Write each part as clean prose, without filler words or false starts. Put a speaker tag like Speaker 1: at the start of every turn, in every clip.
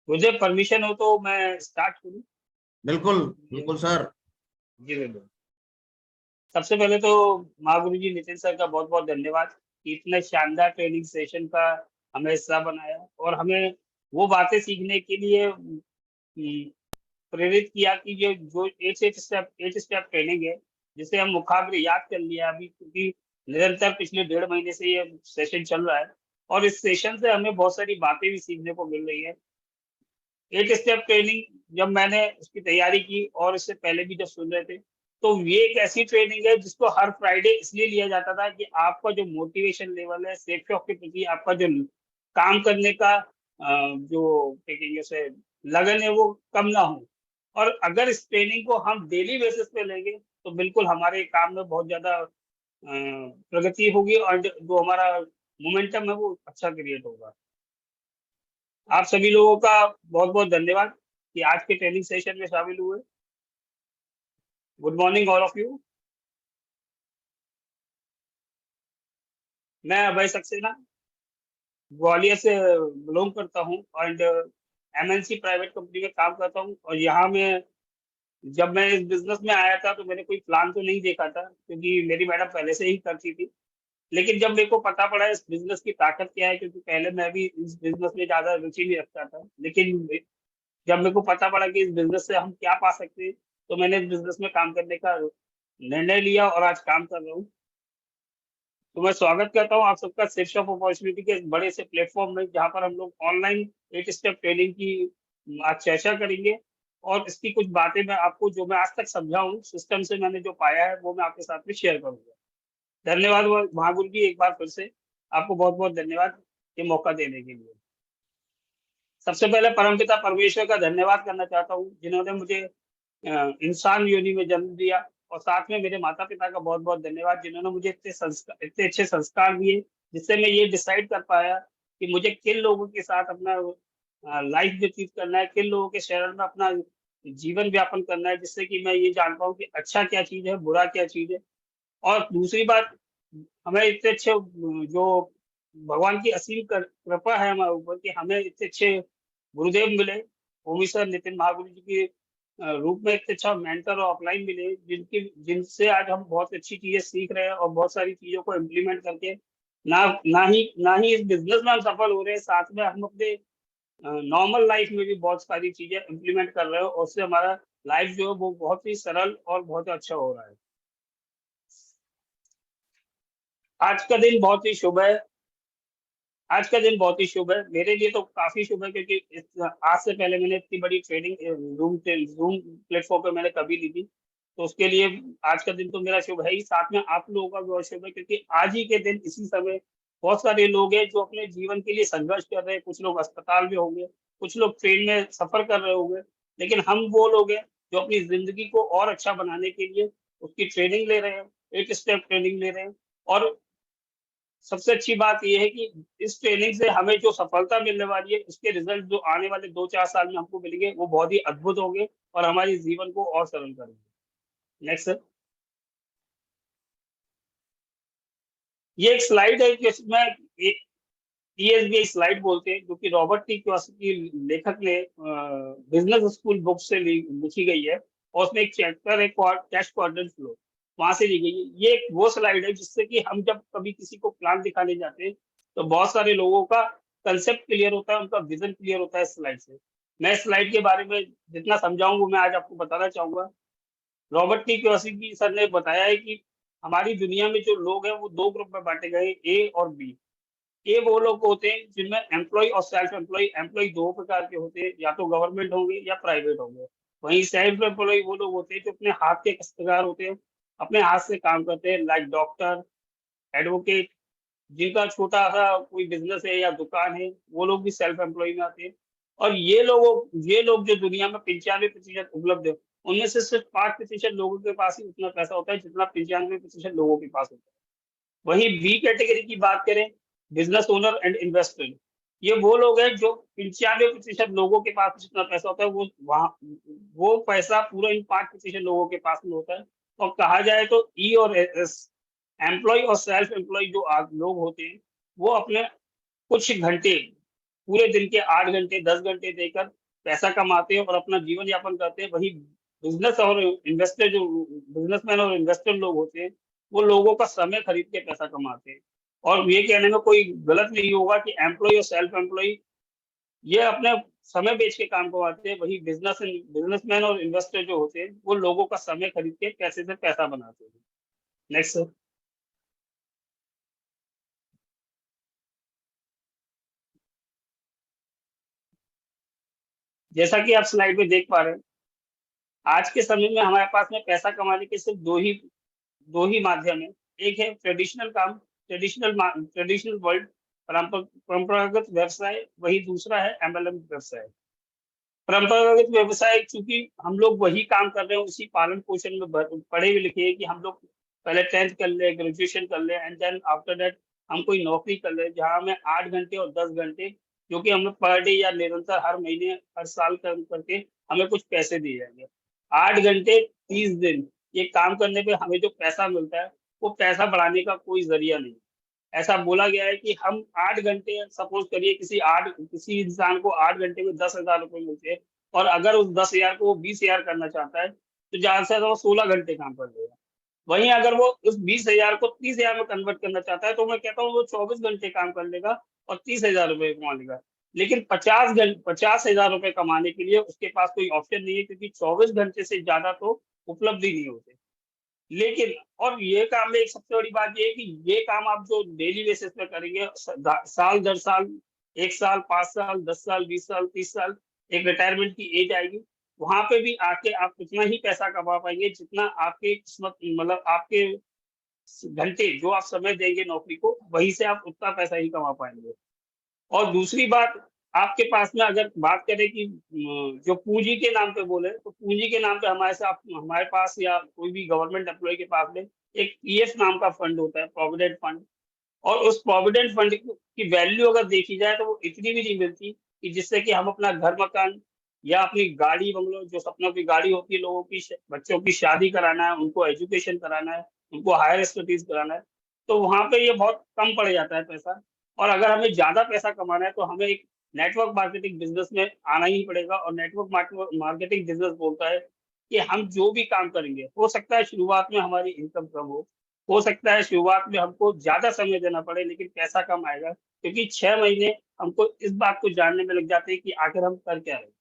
Speaker 1: मुझे परमिशन हो तो मैं स्टार्ट करूँ?
Speaker 2: बिल्कुल, बिल्कुल सर।
Speaker 1: जी, बिल्कुल। सबसे पहले तो महागुरु जी नितिन सर का बहुत-बहुत धन्यवाद कि इतने शानदार ट्रेनिंग सेशन का हमें हिस्सा बनाया और हमें वो बातें सीखने के लिए प्रेरित किया कि ये जो 8 स्टेप ट्रेनिंग है, जिसे हम मुखाग्र याद कर लिया अभी क्योंकि निरंतर पिछले 1.5 महीने से ये सेशन चल रहा है और इस सेशन से हमें बहुत सारी बातें भी सीखने को मिल रही है। 8 स्टेप ट्रेनिंग जब मैंने उसकी तैयारी की और इससे पहले भी जब सुन रहे थे, तो ये एक ऐसी ट्रेनिंग है जिसको हर फ्राइडे इसलिए लिया जाता था कि आपका जो मोटिवेशन लेवल है, सेल्फ के प्रति आपका जो काम करने का जो क्या कहेंगे उसे लगन है वो कम ना हो। और अगर इस ट्रेनिंग को हम डेली बेसिस पे लेंगे, तो बिल्कुल हमारे काम में बहुत ज़्यादा प्रगति होगी और जो हमारा मोमेंटम है वो अच्छा क्रिएट होगा। आप सभी लोगों का बहुत-बहुत धन्यवाद कि आज के ट्रेनिंग सेशन में शामिल हुए। Good morning all of you. मैं अभय सक्सेना ग्वालियर से बिलॉन्ग करता हूँ एंड एमएनसी प्राइवेट कंपनी में काम करता हूँ और यहाँ मैं जब मैं इस बिज़नेस में आया था तो मैंने कोई प्लान तो नहीं देखा था क्योंकि मेरी मैडम पहले से ही करती थी। लेकिन जब मेरे को पता पड़ा इस बिज़नेस की ताकत क्या है क्योंकि पहले मैं भी इस बिज़नेस में ज़्यादा रुचि नहीं रखता था। लेकिन जब मेरे को पता पड़ा कि इस बिज़नेस से हम क्या पा सकते हैं, तो मैंने इस बिज़नेस में काम करने का निर्णय लिया और आज काम कर रहा हूँ। तो मैं स्वागत करता हूँ आप सबका शिफ्ट ऑफ अपॉर्च्युनिटी के इस बड़े से प्लेटफ़ॉर्म में, जहाँ पर हम लोग ऑनलाइन 8 स्टेप ट्रेनिंग की आज चर्चा करेंगे और इसकी कुछ बातें मैं आपको जो मैं आज तक समझा हूँ, सिस्टम से मैंने जो पाया है, वो मैं आपके साथ में शेयर करूँगा। धन्यवाद महागुरु जी एक बार फिर से आपको बहुत-बहुत धन्यवाद ये मौका देने के लिए। सबसे पहले परमपिता परमेश्वर का धन्यवाद करना चाहता हूँ, जिन्होंने मुझे इंसान योनि में जन्म दिया और साथ में मेरे माता-पिता का बहुत-बहुत धन्यवाद जिन्होंने मुझे इतने अच्छे संस्कार दिए, जिससे मैं ये डिसाइड कर पाया कि मुझे किन लोगों के साथ अपना लाइफ व्यतीत करना है, किन लोगों के शरण में अपना जीवन व्यापन करना है, जिससे कि मैं ये जान पाऊँ कि अच्छा क्या चीज़ है, बुरा क्या चीज़ है। और दूसरी बात, हमें इतने अच्छे जो भगवान की असीम कृपा है हमारे ऊपर कि हमें इतने अच्छे गुरुदेव मिले, ओमी सर नितिन महागुरु जी के रूप में इतने अच्छा मेंटर और अपलाइन मिले, जिनसे आज हम बहुत अच्छी चीज़ें सीख रहे हैं और बहुत सारी चीज़ों को इम्प्लीमेंट करके ना ही इस बिज़नेस में हम सफल हो रहे हैं, साथ में हम अपने नॉर्मल लाइफ में भी बहुत सारी चीज़ें इम्प्लीमेंट कर रहे हो और उससे हमारा लाइफ जो है वो बहुत ही सरल और बहुत अच्छा हो रहा है। आज का दिन बहुत ही शुभ है। आज का दिन बहुत ही शुभ है। मेरे लिए तो काफ़ी शुभ है क्योंकि आज से पहले मैंने इतनी बड़ी ट्रेनिंग ज़ूम प्लेटफ़ॉर्म पे मैंने कभी ली थी। तो उसके लिए आज का दिन तो मेरा शुभ है ही, साथ में आप लोगों का भी बहुत शुभ है क्योंकि आज ही के दिन इसी समय बहुत सारे लोग हैं जो अपने जीवन के लिए संघर्ष कर रहे हैं। कुछ लोग अस्पताल में होंगे, कुछ लोग ट्रेन में सफ़र कर रहे होंगे, लेकिन हम वो लोग हैं जो अपनी ज़िंदगी को और अच्छा बनाने के लिए उसकी ट्रेनिंग ले रहे हैं, 8 स्टेप ट्रेनिंग ले रहे हैं और सबसे अच्छी बात ये है कि इस ट्रेनिंग से हमें जो सफलता मिलने वाली है, उसके रिज़ल्ट जो आने वाले 2-4 साल में हमको मिलेंगे, वो बहुत ही अद्भुत होंगे और हमारे जीवन को और सरल करेंगे। Next sir. ये एक स्लाइड है जिसमें ए ईएसबी स्लाइड बोलते हैं, जो कि रॉबर्ट टी कियोसाकी लेखक ने बिज़नेस स्कूल बुक से लिखी गई है और उसमें एक चैप्टर है कैश क्वाड्रेंट फ्लो, वहाँ से ली गई है। ये एक वो स्लाइड है जिससे कि हम जब कभी किसी को प्लान दिखाने जाते हैं, तो बहुत सारे लोगों का कांसेप्ट क्लियर होता है, उनका विज़न क्लियर होता है इस स्लाइड से। मैं इस स्लाइड के बारे में जितना समझाऊँगा, मैं आज आपको बताना चाहूँगा। रॉबर्ट टी कियोसाकी सर ने बताया है कि हमारी दुनिया में जो लोग हैं, वो 2 ग्रुप में बाँटे गए हैं, ए और बी। ये वो लोग होते हैं जिनमें एम्प्लॉयी और सेल्फ एम्प्लॉयी एम्प्लॉयी 2 प्रकार के होते हैं, या तो गवर्नमेंट होंगे या प्राइवेट होंगे। वहीं सेल्फ एम्प्लॉयी वो लोग होते हैं जो अपने हाथ के काश्तकार होते हैं, अपने हाथ से काम करते हैं लाइक डॉक्टर, एडवोकेट, जिनका छोटा-सा कोई बिज़नेस है या दुकान है, वो लोग भी सेल्फ एम्प्लॉयी में आते हैं। और ये लोग जो दुनिया में 95% उपलब्ध है, उनमें से सिर्फ़ 5% लोगों के पास ही उतना पैसा होता है जितना 95% लोगों के पास होता है। वहीं बी कैटेगरी की बात करें, बिज़नेस ओनर एंड इन्वेस्टर, ये वो लोग हैं जो 95% लोगों के पास जितना पैसा होता है वो पैसा पूरा इन 5% लोगों के पास में होता है। और कहा जाए तो ई और एस, एम्प्लॉयी और सेल्फ एम्प्लॉयी जो लोग होते हैं, वो अपने कुछ घंटे पूरे दिन के 8 घंटे 10 घंटे देकर पैसा कमाते हैं और अपना जीवन यापन करते हैं, वही बिजनेस और इन्वेस्टर जो बिजनेसमैन और इन्वेस्टर लोग होते हैं, वो लोगों का समय खरीद के पैसा कमाते हैं। और ये कहने में कोई गलत नहीं होगा कि एम्प्लॉय और सेल्फ एम्प्लॉय ये अपने समय बेच के काम कमाते हैं, वही बिजनेसमैन और इन्वेस्टर जो होते हैं वो लोगों का समय खरीद के पैसे से पैसा बनाते हैं। Next sir. जैसा कि आप स्लाइड में देख पा रहे हैं, आज के समय में हमारे पास में पैसा कमाने के सिर्फ दो ही माध्यम है। एक है ट्रेडिशनल काम, ट्रेडिशनल वर्ल्ड, परंपरागत व्यवसाय, वही दूसरा है एमएलएम व्यवसाय। परंपरागत व्यवसाय, चूंकि हम लोग वही काम कर रहे हैं, उसी पालन पोषण में पढ़े हुए लिखे हैं कि हम लोग पहले 10th कर ले, ग्रेजुएशन कर ले, एंड देन आफ्टर दैट हम कोई नौकरी कर ले जहाँ हमें 8 घंटे और 10 घंटे जो कि हमें पर डे या निरंतर हर महीने हर साल काम करके हमें कुछ पैसे दिए जाएंगे। 8 घंटे 30 दिन ये काम करने पे हमें जो पैसा मिलता है वो पैसा बढ़ाने का कोई जरिया नहीं। ऐसा बोला गया है कि हम 8 घंटे, सपोज करिए किसी इंसान को 8 घंटे में 10,000 रुपए मिलते हैं, और अगर उस 10,000 को वो 20,000 करना चाहता है तो ज्यादा से ज्यादा वो 16 घंटे काम कर लेगा। वहीं अगर वो उस 20,000 को 30,000 में कन्वर्ट करना चाहता है तो मैं कहता हूँ वो 24 घंटे काम कर लेगा और 30,000 रुपए कमा लेगा। लेकिन 50,000 रुपए कमाने के लिए उसके पास कोई ऑप्शन नहीं है, क्योंकि 24 घंटे से ज्यादा तो उपलब्ध ही नहीं होते। लेकिन और ये काम में एक सबसे बड़ी बात ये है कि ये काम आप जो डेली बेसिस पे करेंगे, साल दर साल, 1 साल, 5 साल, 10 साल, 20 साल, 30 साल, एक रिटायरमेंट की एज आएगी, वहां पे भी आके आप उतना ही पैसा कमा पाएंगे जितना आपके किस्मत, मतलब आपके घंटे जो आप समय देंगे नौकरी को, वहीं से आप उतना पैसा ही कमा पाएंगे। और दूसरी बात, आपके पास में अगर बात करें कि जो पूंजी के नाम पे बोले, तो पूंजी के नाम पे हमारे पास या कोई भी गवर्नमेंट एम्प्लॉय के पास में एक पीएफ नाम का फंड होता है, प्रोविडेंट फंड। और उस प्रोविडेंट फंड की वैल्यू अगर देखी जाए तो वो इतनी भी नहीं मिलती कि जिससे कि हम अपना घर मकान या अपनी गाड़ी बंगलो, जो सपनों की गाड़ी होती है लोगों की, बच्चों की शादी कराना है, उनको एजुकेशन कराना है, उनको हायर स्टडीज कराना है, तो वहां पे ये बहुत कम पड़ जाता है पैसा। और अगर हमें ज्यादा पैसा कमाना है तो हमें एक नेटवर्क मार्केटिंग बिजनेस में आना ही पड़ेगा। और नेटवर्क मार्केटिंग बिजनेस बोलता है कि हम जो भी काम करेंगे, हो सकता है शुरुआत में हमारी इनकम कम हो सकता है शुरुआत में हमको ज्यादा समय देना पड़े, लेकिन पैसा कम आएगा, क्योंकि 6 महीने हमको इस बात को जानने में लग जाते हैं कि आखिर हम कर क्या रहे हैं।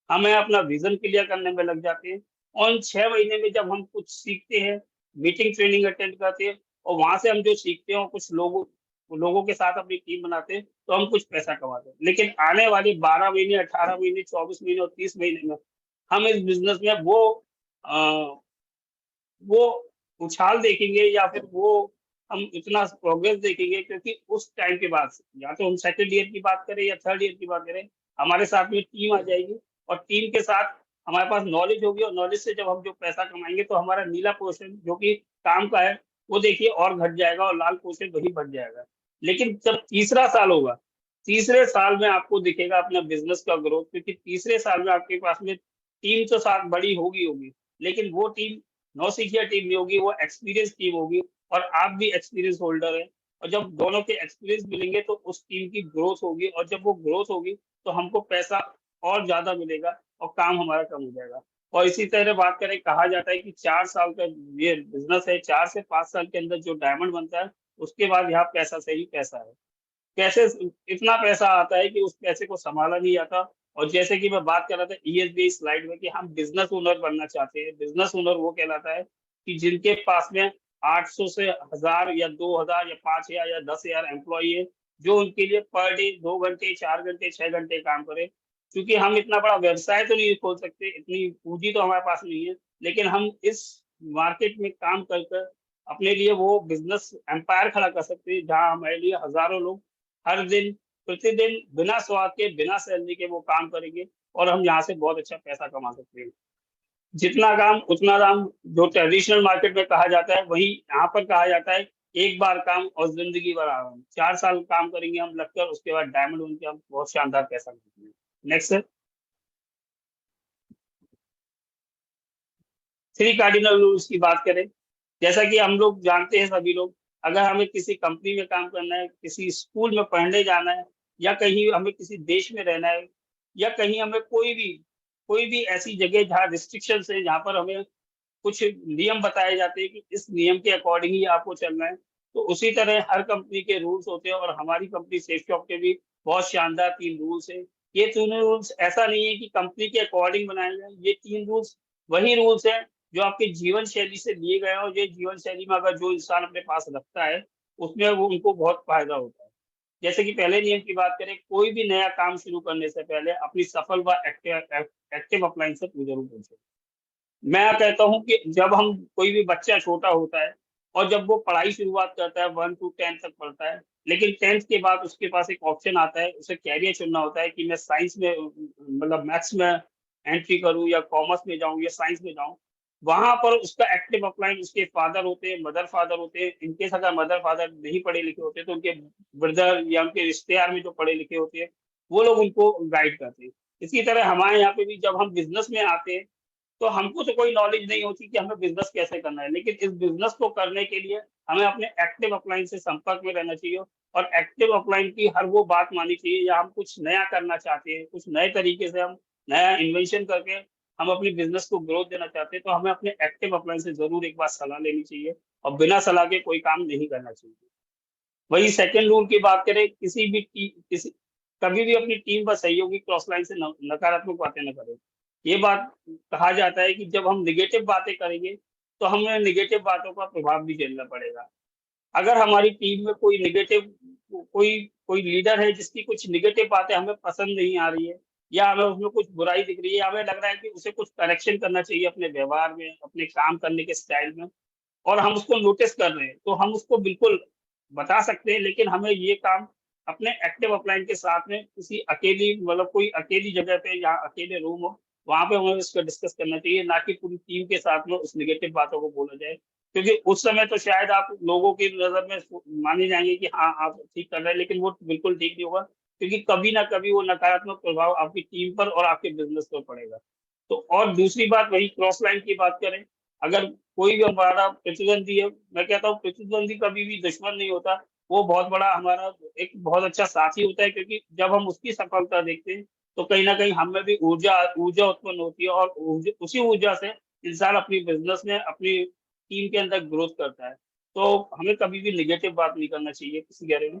Speaker 1: हमें अपना विजन क्लियर करने में लग जाते हैं। और उन 6 महीने में जब हम कुछ सीखते हैं, मीटिंग ट्रेनिंग अटेंड करते हैं, और वहां से हम जो सीखते हैं और कुछ लोगों के साथ अपनी टीम बनाते हैं, तो हम कुछ पैसा कमाते हैं। लेकिन आने वाले 12 महीने, 18 महीने, 24 महीने और 30 महीने में हम इस बिजनेस में वो उछाल देखेंगे, या फिर वो हम इतना प्रोग्रेस देखेंगे, क्योंकि उस टाइम के बाद या तो हम सेकंड ईयर की बात करें या थर्ड ईयर की बात करें, हमारे साथ में टीम आ जाएगी, और टीम के साथ हमारे पास नॉलेज होगी, और नॉलेज से जब हम जो पैसा कमाएंगे तो हमारा नीला पोर्शन जो कि काम का है वो देखिए और घट जाएगा, और लाल पोर्शन वही बढ़ जाएगा। लेकिन जब तीसरा साल होगा, तीसरे साल में आपको दिखेगा अपना बिजनेस का ग्रोथ, क्योंकि तीसरे साल में आपके पास में टीम तो साथ बड़ी होगी, लेकिन वो टीम नौसिखिया टीम नहीं होगी, वो एक्सपीरियंस टीम होगी, और आप भी एक्सपीरियंस होल्डर है। और जब दोनों के एक्सपीरियंस मिलेंगे तो उस टीम की ग्रोथ होगी, और जब वो ग्रोथ होगी तो हमको पैसा और ज्यादा मिलेगा और काम हमारा कम हो जाएगा। और इसी तरह बात करें, कहा जाता है कि 4 साल का ये बिजनेस है, 4 से 5 साल के अंदर जो डायमंड बनता है उसके बाद यहाँ पैसा से ही पैसा है। कैसे इतना पैसा आता है कि उस पैसे को संभाला नहीं जाता। और जैसे कि मैं बात कर रहा था ईएसबी स्लाइड में कि हम बिजनेस ओनर बनना चाहते हैं, बिजनेस ओनर वो कहलाता है कि जिनके पास में 800 से 1,000 या 2,000 या 5,000 या 10,000 एम्प्लॉई है, जो उनके लिए पर डे 2 घंटे 4 घंटे 6 घंटे काम करे। क्योंकि हम इतना बड़ा व्यवसाय तो नहीं खोल सकते, इतनी पूंजी तो हमारे पास नहीं है, लेकिन हम इस मार्केट में काम कर कर अपने लिए वो बिजनेस एम्पायर खड़ा कर सकते हैं, जहाँ हमारे लिए हजारों लोग हर दिन प्रतिदिन बिना स्वाद के बिना सैलरी के वो काम करेंगे, और हम यहाँ से बहुत अच्छा पैसा कमा सकते हैं। जितना काम उतना दाम, जो ट्रेडिशनल मार्केट में कहा जाता है, वही यहाँ पर कहा जाता है, एक बार काम और जिंदगी भर आराम। 4 साल काम करेंगे हम लगकर, उसके बाद डायमंड बन के हम बहुत शानदार पैसा कमाएंगे। नेक्स्ट है 3 कार्डिनल रूल्स की बात करें। जैसा कि हम लोग जानते हैं सभी लोग, अगर हमें किसी कंपनी में काम करना है, किसी स्कूल में पढ़ने जाना है, या कहीं हमें किसी देश में रहना है, या कहीं हमें कोई भी ऐसी जगह जहाँ रिस्ट्रिक्शंस है, जहाँ पर हमें कुछ नियम बताए जाते हैं कि इस नियम के अकॉर्डिंग ही आपको चलना है। तो उसी तरह हर कंपनी के रूल्स होते हैं, और हमारी कंपनी सेफ शॉप के भी बहुत शानदार 3 रूल्स हैं। ये तीनों रूल्स ऐसा नहीं है कि कंपनी के अकॉर्डिंग बनाए गए हैं, ये 3 रूल्स वही रूल्स हैं जो आपके जीवन शैली से लिए गए हैं, और ये जीवन शैली में अगर जो इंसान अपने पास रखता है, उसमें वो उनको बहुत फ़ायदा होता है। जैसे कि पहले नियम की बात करें, कोई भी नया काम शुरू करने से पहले अपनी सफल व एक्टिव अपलाइन से ज़रूर पूछें। मैं कहता हूँ कि जब हम कोई भी बच्चा छोटा होता है और जब वो पढ़ाई शुरुआत करता है 1 टू 10 तक पढ़ता है, लेकिन 10th के बाद उसके पास एक ऑप्शन आता है, उसे कैरियर चुनना होता है कि मैं साइंस में मतलब मैथ्स में एंट्री करूँ या कॉमर्स में जाऊँ या साइंस में जाऊँ। वहाँ पर उसका एक्टिव अपलाइन उसके फादर होते हैं, मदर फादर होते हैं। इन केस अगर मदर फादर नहीं पढ़े लिखे होते, तो उनके ब्रदर या उनके रिश्तेदार में जो पढ़े लिखे होते हैं, वो लोग उनको गाइड करते हैं। इसी तरह हमारे यहाँ पे भी जब हम बिज़नेस में आते हैं, तो हमको तो कोई नॉलेज नहीं होती कि हमें बिज़नेस कैसे करना है, लेकिन इस बिज़नेस को करने के लिए हमें अपने एक्टिव अपलाइन से संपर्क में रहना चाहिए, और एक्टिव अपलाइन की हर वो बात माननी चाहिए या हम कुछ नया करना चाहते हैं, कुछ नए तरीके से हम नया इन्वेंशन करके हम अपने बिज़नेस को ग्रोथ देना चाहते हैं, तो हमें अपने एक्टिव अपलाइन से ज़रूर एक बार सलाह लेनी चाहिए, और बिना सलाह के कोई काम नहीं करना चाहिए। वहीं सेकंड रूल की बात करें, किसी कभी भी अपनी टीम व सहयोगी क्रॉस लाइन से नकारात्मक बातें न करें। ये बात कहा जाता है कि जब हम नेगेटिव बातें करेंगे, तो हमें नेगेटिव बातों का प्रभाव भी झेलना पड़ेगा। अगर हमारी टीम में कोई कोई लीडर है जिसकी कुछ नेगेटिव बातें हमें पसंद नहीं आ रही है, या हमें उसमें कुछ बुराई दिख रही है, या हमें लग रहा है कि उसे कुछ करेक्शन करना चाहिए अपने व्यवहार में, अपने काम करने के स्टाइल में, और हम उसको नोटिस कर रहे हैं, तो हम उसको बिल्कुल बता सकते हैं, लेकिन हमें ये काम अपने एक्टिव अपलाइन के साथ में किसी अकेली मतलब कोई अकेली जगह पे या अकेले रूम हो, वहाँ पे हमें इसको डिस्कस करना चाहिए, ना कि पूरी टीम के साथ में उस नेगेटिव बातों को बोला जाए। क्योंकि उस समय तो शायद आप लोगों की नज़र में माने जाएँगे कि हाँ, आप ठीक कर रहे हैं, लेकिन वो बिल्कुल ठीक नहीं होगा, क्योंकि कभी ना कभी वो नकारात्मक प्रभाव आपकी टीम पर और आपके बिज़नेस पर पड़ेगा। तो और दूसरी बात, वही क्रॉस लाइन की बात करें, अगर कोई भी हमारा प्रतिद्वंदी है, मैं कहता हूँ प्रतिद्वंदी कभी भी दुश्मन नहीं होता, वो बहुत बड़ा हमारा एक बहुत अच्छा साथी होता है, क्योंकि जब हम उसकी सफलता देखते हैं, तो कहीं न कहीं हमें भी ऊर्जा ऊर्जा उत्पन्न होती है, और उसी ऊर्जा से इंसान अपनी बिज़नेस में, अपनी टीम के अंदर ग्रोथ करता है। तो हमें कभी भी नेगेटिव बात नहीं करना चाहिए किसी के बारे में।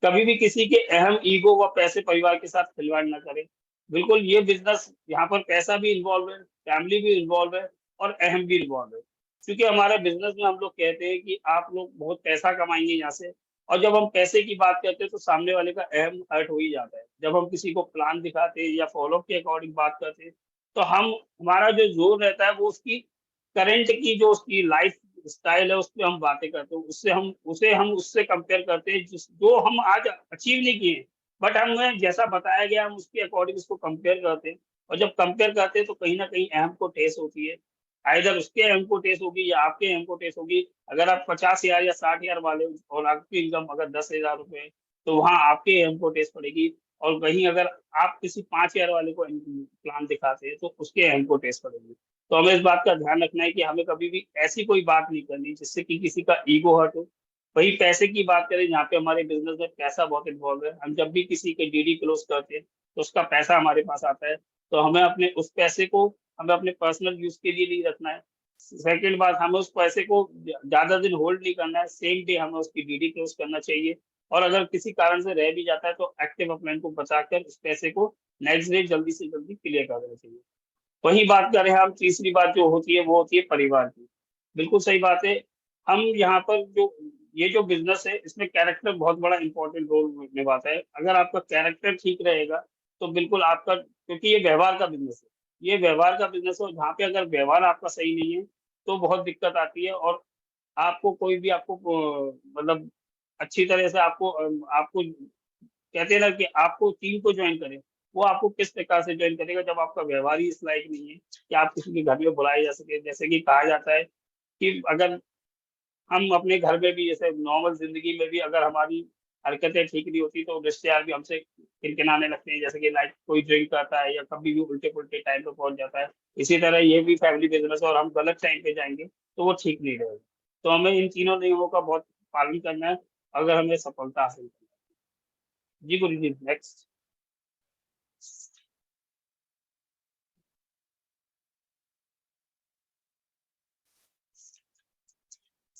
Speaker 1: कभी भी किसी के अहम ईगो व पैसे परिवार के साथ खिलवाड़ ना करें। बिल्कुल ये बिज़नेस यहाँ पर पैसा भी इन्वॉल्व है, फैमिली भी इन्वॉल्व है, और अहम भी इन्वॉल्व है। क्योंकि हमारे बिज़नेस में हम लोग कहते हैं कि आप लोग बहुत पैसा कमाएँगे यहाँ से, और जब हम पैसे की बात करते हैं, तो सामने वाले का अहम हर्ट हो ही जाता है। जब हम किसी को प्लान दिखाते हैं या फ़ॉलो-अप के अकॉर्डिंग बात करते हैं, तो हमारा जो ज़ोर रहता है वो उसकी करंट की जो उसकी लाइफ़ स्टाइल है, उसपे हम बातें करते हैं। हम उससे कंपेयर करते हैं, जो हम आज अचीव नहीं किए, बट हमें जैसा बताया गया हम उसके अकॉर्डिंग उसको कंपेयर करते हैं, और जब कंपेयर करते हैं, तो कहीं न कहीं अहम को ठेस होती है। आइदर उसके अहम को ठेस होगी या आपके अहम को ठेस होगी। अगर आप 50,000 या 60,000 वाले हो और आपकी इनकम अगर 10,000 रुपए है, तो वहाँ आपके अहम को ठेस पड़ेगी, और वहीं अगर आप किसी 5,000 वाले को प्लान दिखाते हैं, तो उसके अहम को ठेस पड़ेगी। तो हमें इस बात का ध्यान रखना है कि हमें कभी भी ऐसी कोई बात नहीं करनी जिससे कि किसी का ईगो हर्ट हो। वहीं पैसे की बात करें, जहाँ पे हमारे बिज़नेस में पैसा बहुत इन्वॉल्व है। हम जब भी किसी के डीडी क्लोज़ करते हैं, तो उसका पैसा हमारे पास आता है। तो हमें अपने उस पैसे को हमें अपने पर्सनल यूज़ के लिए नहीं रखना है। सेकंड बात, हमें उस पैसे को ज़्यादा दिन होल्ड नहीं करना है, सेम डे हमें उसकी डीडी क्लोज़ करना चाहिए, और अगर किसी कारण से रह भी जाता है, तो एक्टिव अपलाइन को बचाकर उस पैसे को नेक्स्ट डे जल्दी से जल्दी क्लियर कर देना चाहिए। वही बात करें हम, तीसरी बात जो होती है वो होती है परिवार की। बिल्कुल सही बात है। हम यहाँ पर जो ये जो बिज़नेस है, इसमें कैरेक्टर बहुत बड़ा इम्पोर्टेंट रोल निभाता है। अगर आपका कैरेक्टर ठीक रहेगा, तो बिल्कुल आपका, क्योंकि ये व्यवहार का बिज़नेस है। ये व्यवहार का बिज़नेस है, और जहाँ पे अगर व्यवहार आपका सही नहीं है, तो बहुत दिक्कत आती है, और आपको कोई भी आपको मतलब अच्छी तरह से आपको कहते हैं ना कि आपको टीम को जॉइन करें, वो आपको किस प्रकार से जॉइन करेगा, जब आपका व्यवहार ही इस लायक नहीं है कि आप किसी के घर में बुलाए जा सके। जैसे कि कहा जाता है कि अगर हम अपने घर में भी, जैसे नॉर्मल ज़िंदगी में भी अगर हमारी हरकतें ठीक नहीं होती, तो रिश्तेदार भी हमसे किनकिनाने लगते हैं, जैसे कि लाइक कोई ड्रिंक करता है या कभी भी उल्टे-पुल्टे टाइम पे पहुँच जाता है। इसी तरह ये भी फैमिली बिज़नेस है, और हम गलत टाइम पे जाएँगे, तो वो ठीक नहीं रहेगा। तो हमें इन तीनों नियमों का बहुत पालन करना है, अगर हमें सफलता हासिल करनी है। जी गुरु जी, next.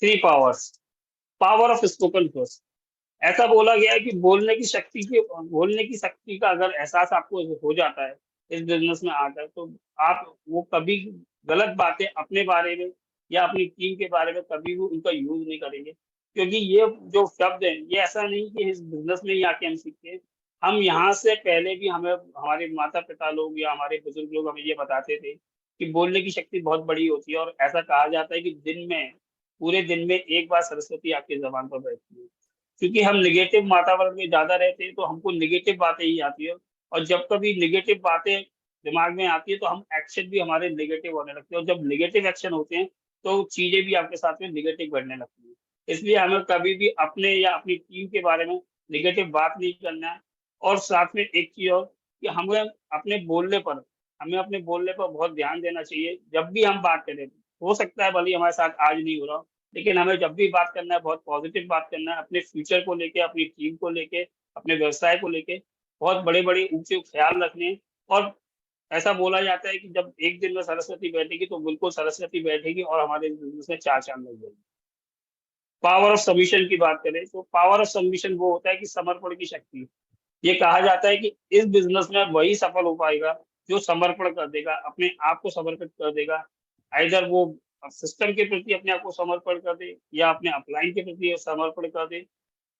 Speaker 1: 3 powers. Power of spoken words. ऐसा बोला गया है कि बोलने की शक्ति का अगर एहसास आपको हो जाता है, इस बिजनेस में आकर, तो आप वो कभी गलत बातें अपने बारे में या अपनी टीम के बारे में कभी भी उनका यूज नहीं करेंगे, क्योंकि ये जो शब्द है, ये ऐसा नहीं कि इस बिजनेस में ही आके हम सीखते हैं। हम यहाँ से पहले भी हमें हमारे माता पिता लोग या हमारे बुजुर्ग लोग हमें ये बताते थे कि बोलने की शक्ति बहुत बड़ी होती है, और ऐसा कहा जाता है कि पूरे दिन में एक बार सरस्वती आपकी जबान पर बैठती है। क्योंकि हम निगेटिव वातावरण में ज्यादा रहते हैं, तो हमको निगेटिव बातें ही आती है, और जब कभी निगेटिव बातें दिमाग में आती है, तो हम एक्शन भी हमारे निगेटिव होने लगते हैं, और जब निगेटिव एक्शन होते हैं, तो चीजें भी आपके साथ में निगेटिव बढ़ने लगती है। इसलिए हमें कभी भी अपने या अपनी टीम के बारे में निगेटिव बात नहीं करना है। और साथ में एक चीज और, कि हमें अपने बोलने पर बहुत ध्यान देना चाहिए। जब भी हम बात करें, हो सकता है भले ही हमारे साथ आज नहीं हो रहा हो, लेकिन हमें जब भी बात करना है, बहुत पॉजिटिव बात करना है, अपने फ्यूचर को लेके, अपनी टीम को लेके, अपने व्यवसाय को लेके बहुत बड़े बड़े ऊंचे ख्याल रखने हैं। और ऐसा बोला जाता है कि जब एक दिन में सरस्वती बैठेगी, तो बिल्कुल सरस्वती बैठेगी और हमारे बिजनेस में चार चांद लग जाएगी। पावर ऑफ सबमिशन की बात करें, तो पावर ऑफ सबमिशन वो होता है कि समर्पण की शक्ति। ये कहा जाता है कि इस बिजनेस में वही सफल हो पाएगा जो समर्पण कर देगा, अपने आप को समर्पित कर देगा। आइदर वो सिस्टम के प्रति अपने आप को समर्पण कर दे, या अपने अपलाइन के प्रति समर्पण कर दे।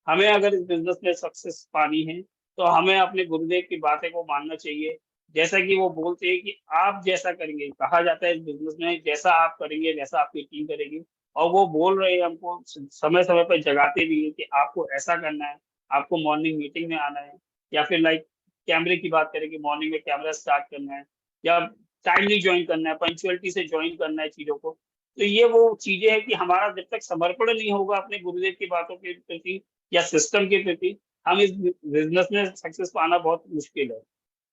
Speaker 1: हमें अगर इस बिजनेस में सक्सेस पानी है, तो हमें अपने गुरुदेव की बातें को मानना चाहिए। जैसा कि वो बोलते हैं कि आप जैसा करेंगे, कहा जाता है इस बिजनेस में, जैसा आप करेंगे वैसा आपकी टीम करेगी। और वो बोल रहे हैं हमको, समय समय पर जगाते भी है कि आपको ऐसा करना है, आपको मॉर्निंग मीटिंग में आना है, या फिर लाइक कैमरे की बात करें कि मॉर्निंग में कैमरा स्टार्ट करना है, या टाइमली ज्वाइन करना है, पंचुअलिटी से ज्वाइन करना है चीजों को। तो ये वो चीजें हैं कि हमारा जब तक समर्पण नहीं होगा अपने गुरुदेव की बातों के प्रति या सिस्टम के प्रति, हम इस बिजनेस में सक्सेस पाना बहुत मुश्किल है।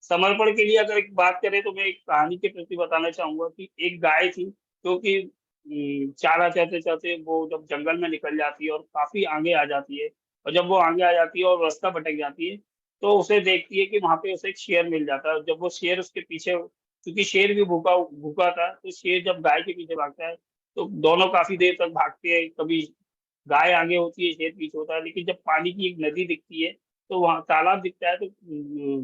Speaker 1: समर्पण के लिए अगर एक बात करें, तो मैं एक कहानी के प्रति बताना चाहूंगा कि एक गाय थी, जो कि चारा चरते चरते वो जब जंगल में निकल जाती है और काफी आगे आ जाती है, और जब वो आगे आ जाती है और रास्ता भटक जाती है, तो उसे देखती है कि वहां पे उसे एक शेर मिल जाता है। और जब वो शेर उसके पीछे, क्योंकि शेर भी भूखा भूखा था, तो शेर जब गाय के पीछे भागता है, तो दोनों काफी देर तक भागते हैं। कभी गाय आगे होती है, शेर पीछे होता है, लेकिन जब पानी की एक नदी दिखती है, तो वहां तालाब दिखता है, तो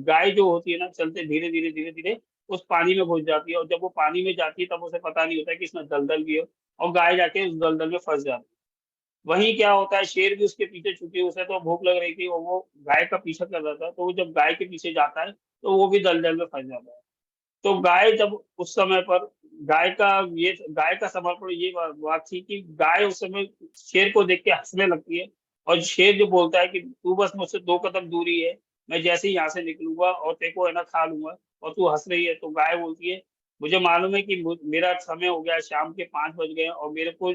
Speaker 1: गाय जो होती है ना, चलते धीरे धीरे धीरे धीरे उस पानी में घुस जाती है। और जब वो पानी में जाती है, तब उसे पता नहीं होता कि इसमें दलदल भी है, और गाय जाके उस दलदल में फंस जाती है। वहीं क्या होता है, शेर भी उसके पीछे, चूंकि उसे तो भूख लग रही थी और वो गाय का पीछा कर रहा था, तो वो जब गाय के पीछे जाता है, तो वो भी दलदल में फंस जाता है। तो गाय जब उस समय पर, गाय का समर्पण ये बात थी कि गाय उस समय शेर को देख के हंसने लगती है। और शेर जो बोलता है कि तू बस मुझसे 2 कदम दूरी है, मैं जैसे ही यहाँ से निकलूंगा और तेरे को है ना खा लूंगा, और तू हंस रही है। तो गाय बोलती है, मुझे मालूम है कि मेरा समय हो गया है, शाम के 5 बज गए हैं, और मेरे को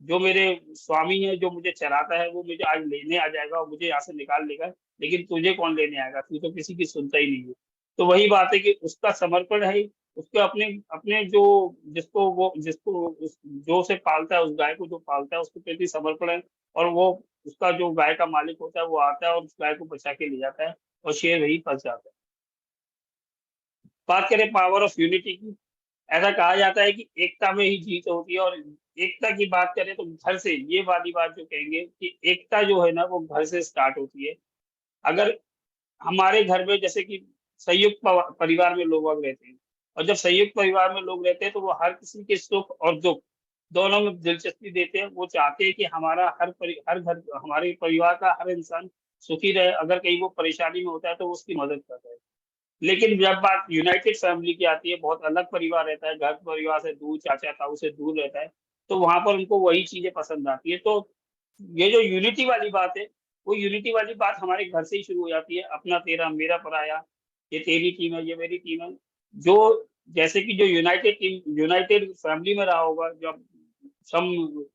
Speaker 1: जो मेरे स्वामी है जो मुझे चराता है, वो मुझे आज लेने आ जाएगा और मुझे यहाँ से निकाल लेगा, लेकिन तुझे कौन लेने आएगा, तू तो किसी की सुनता ही नहीं है। तो वही बात है कि उसका समर्पण है, उसके अपने अपने जो जो उसे पालता है, उस गाय को जो पालता है, उसके प्रति समर्पण है। और वो उसका जो गाय का मालिक होता है, वो आता है और उस गाय को बचा के ले जाता है, और शेर वही फंस जाता है। बात करें पावर ऑफ यूनिटी की, ऐसा कहा जाता है कि एकता में ही जीत होती है। और एकता की बात करें, तो घर से, ये वाली बात जो कहेंगे कि एकता जो है ना, वो घर से स्टार्ट होती है। अगर हमारे घर में जैसे कि संयुक्त परिवार में लोग वोग रहते हैं, और जब संयुक्त परिवार में लोग रहते हैं, तो वो हर किसी के सुख और दुख दोनों में दिलचस्पी देते हैं। वो चाहते हैं कि हर घर, हमारे परिवार का हर इंसान सुखी रहे। अगर कहीं वो परेशानी में होता है, तो वो उसकी मदद करता है। लेकिन जब बात यूनाइटेड फैमिली की आती है, बहुत अलग परिवार रहता है, घर परिवार से दूर, चाचा ताऊ से दूर रहता है, तो वहां पर उनको वही चीजें पसंद आती है। तो ये जो यूनिटी वाली बात है, वो यूनिटी वाली बात हमारे घर से ही शुरू हो जाती है। अपना तेरा, मेरा पराया, ये तेरी टीम है, ये मेरी टीम है। जो जैसे कि जो यूनाइटेड फैमिली में रहा होगा, जब सम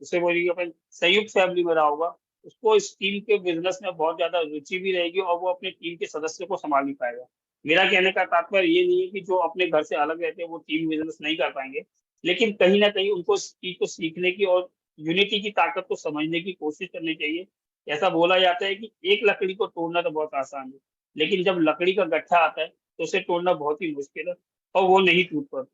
Speaker 1: उसे बोलिए अपन संयुक्त फैमिली में रहा होगा, उसको इस टीम के बिजनेस में बहुत ज्यादा रुचि भी रहेगी, और वो अपने टीम के सदस्य को संभाल नहीं पाएगा। मेरा कहने का तात्पर्य ये नहीं है कि जो अपने घर से अलग रहते हैं वो टीम बिजनेस नहीं कर पाएंगे, लेकिन कहीं ना कहीं उनको इस चीज को सीखने की और यूनिटी की ताकत को समझने की कोशिश करनी चाहिए। ऐसा बोला जाता है कि एक लकड़ी को तोड़ना तो बहुत आसान है, लेकिन जब लकड़ी का गट्ठा आता है तो उसे तोड़ना बहुत ही मुश्किल है और वो नहीं टूट पाता।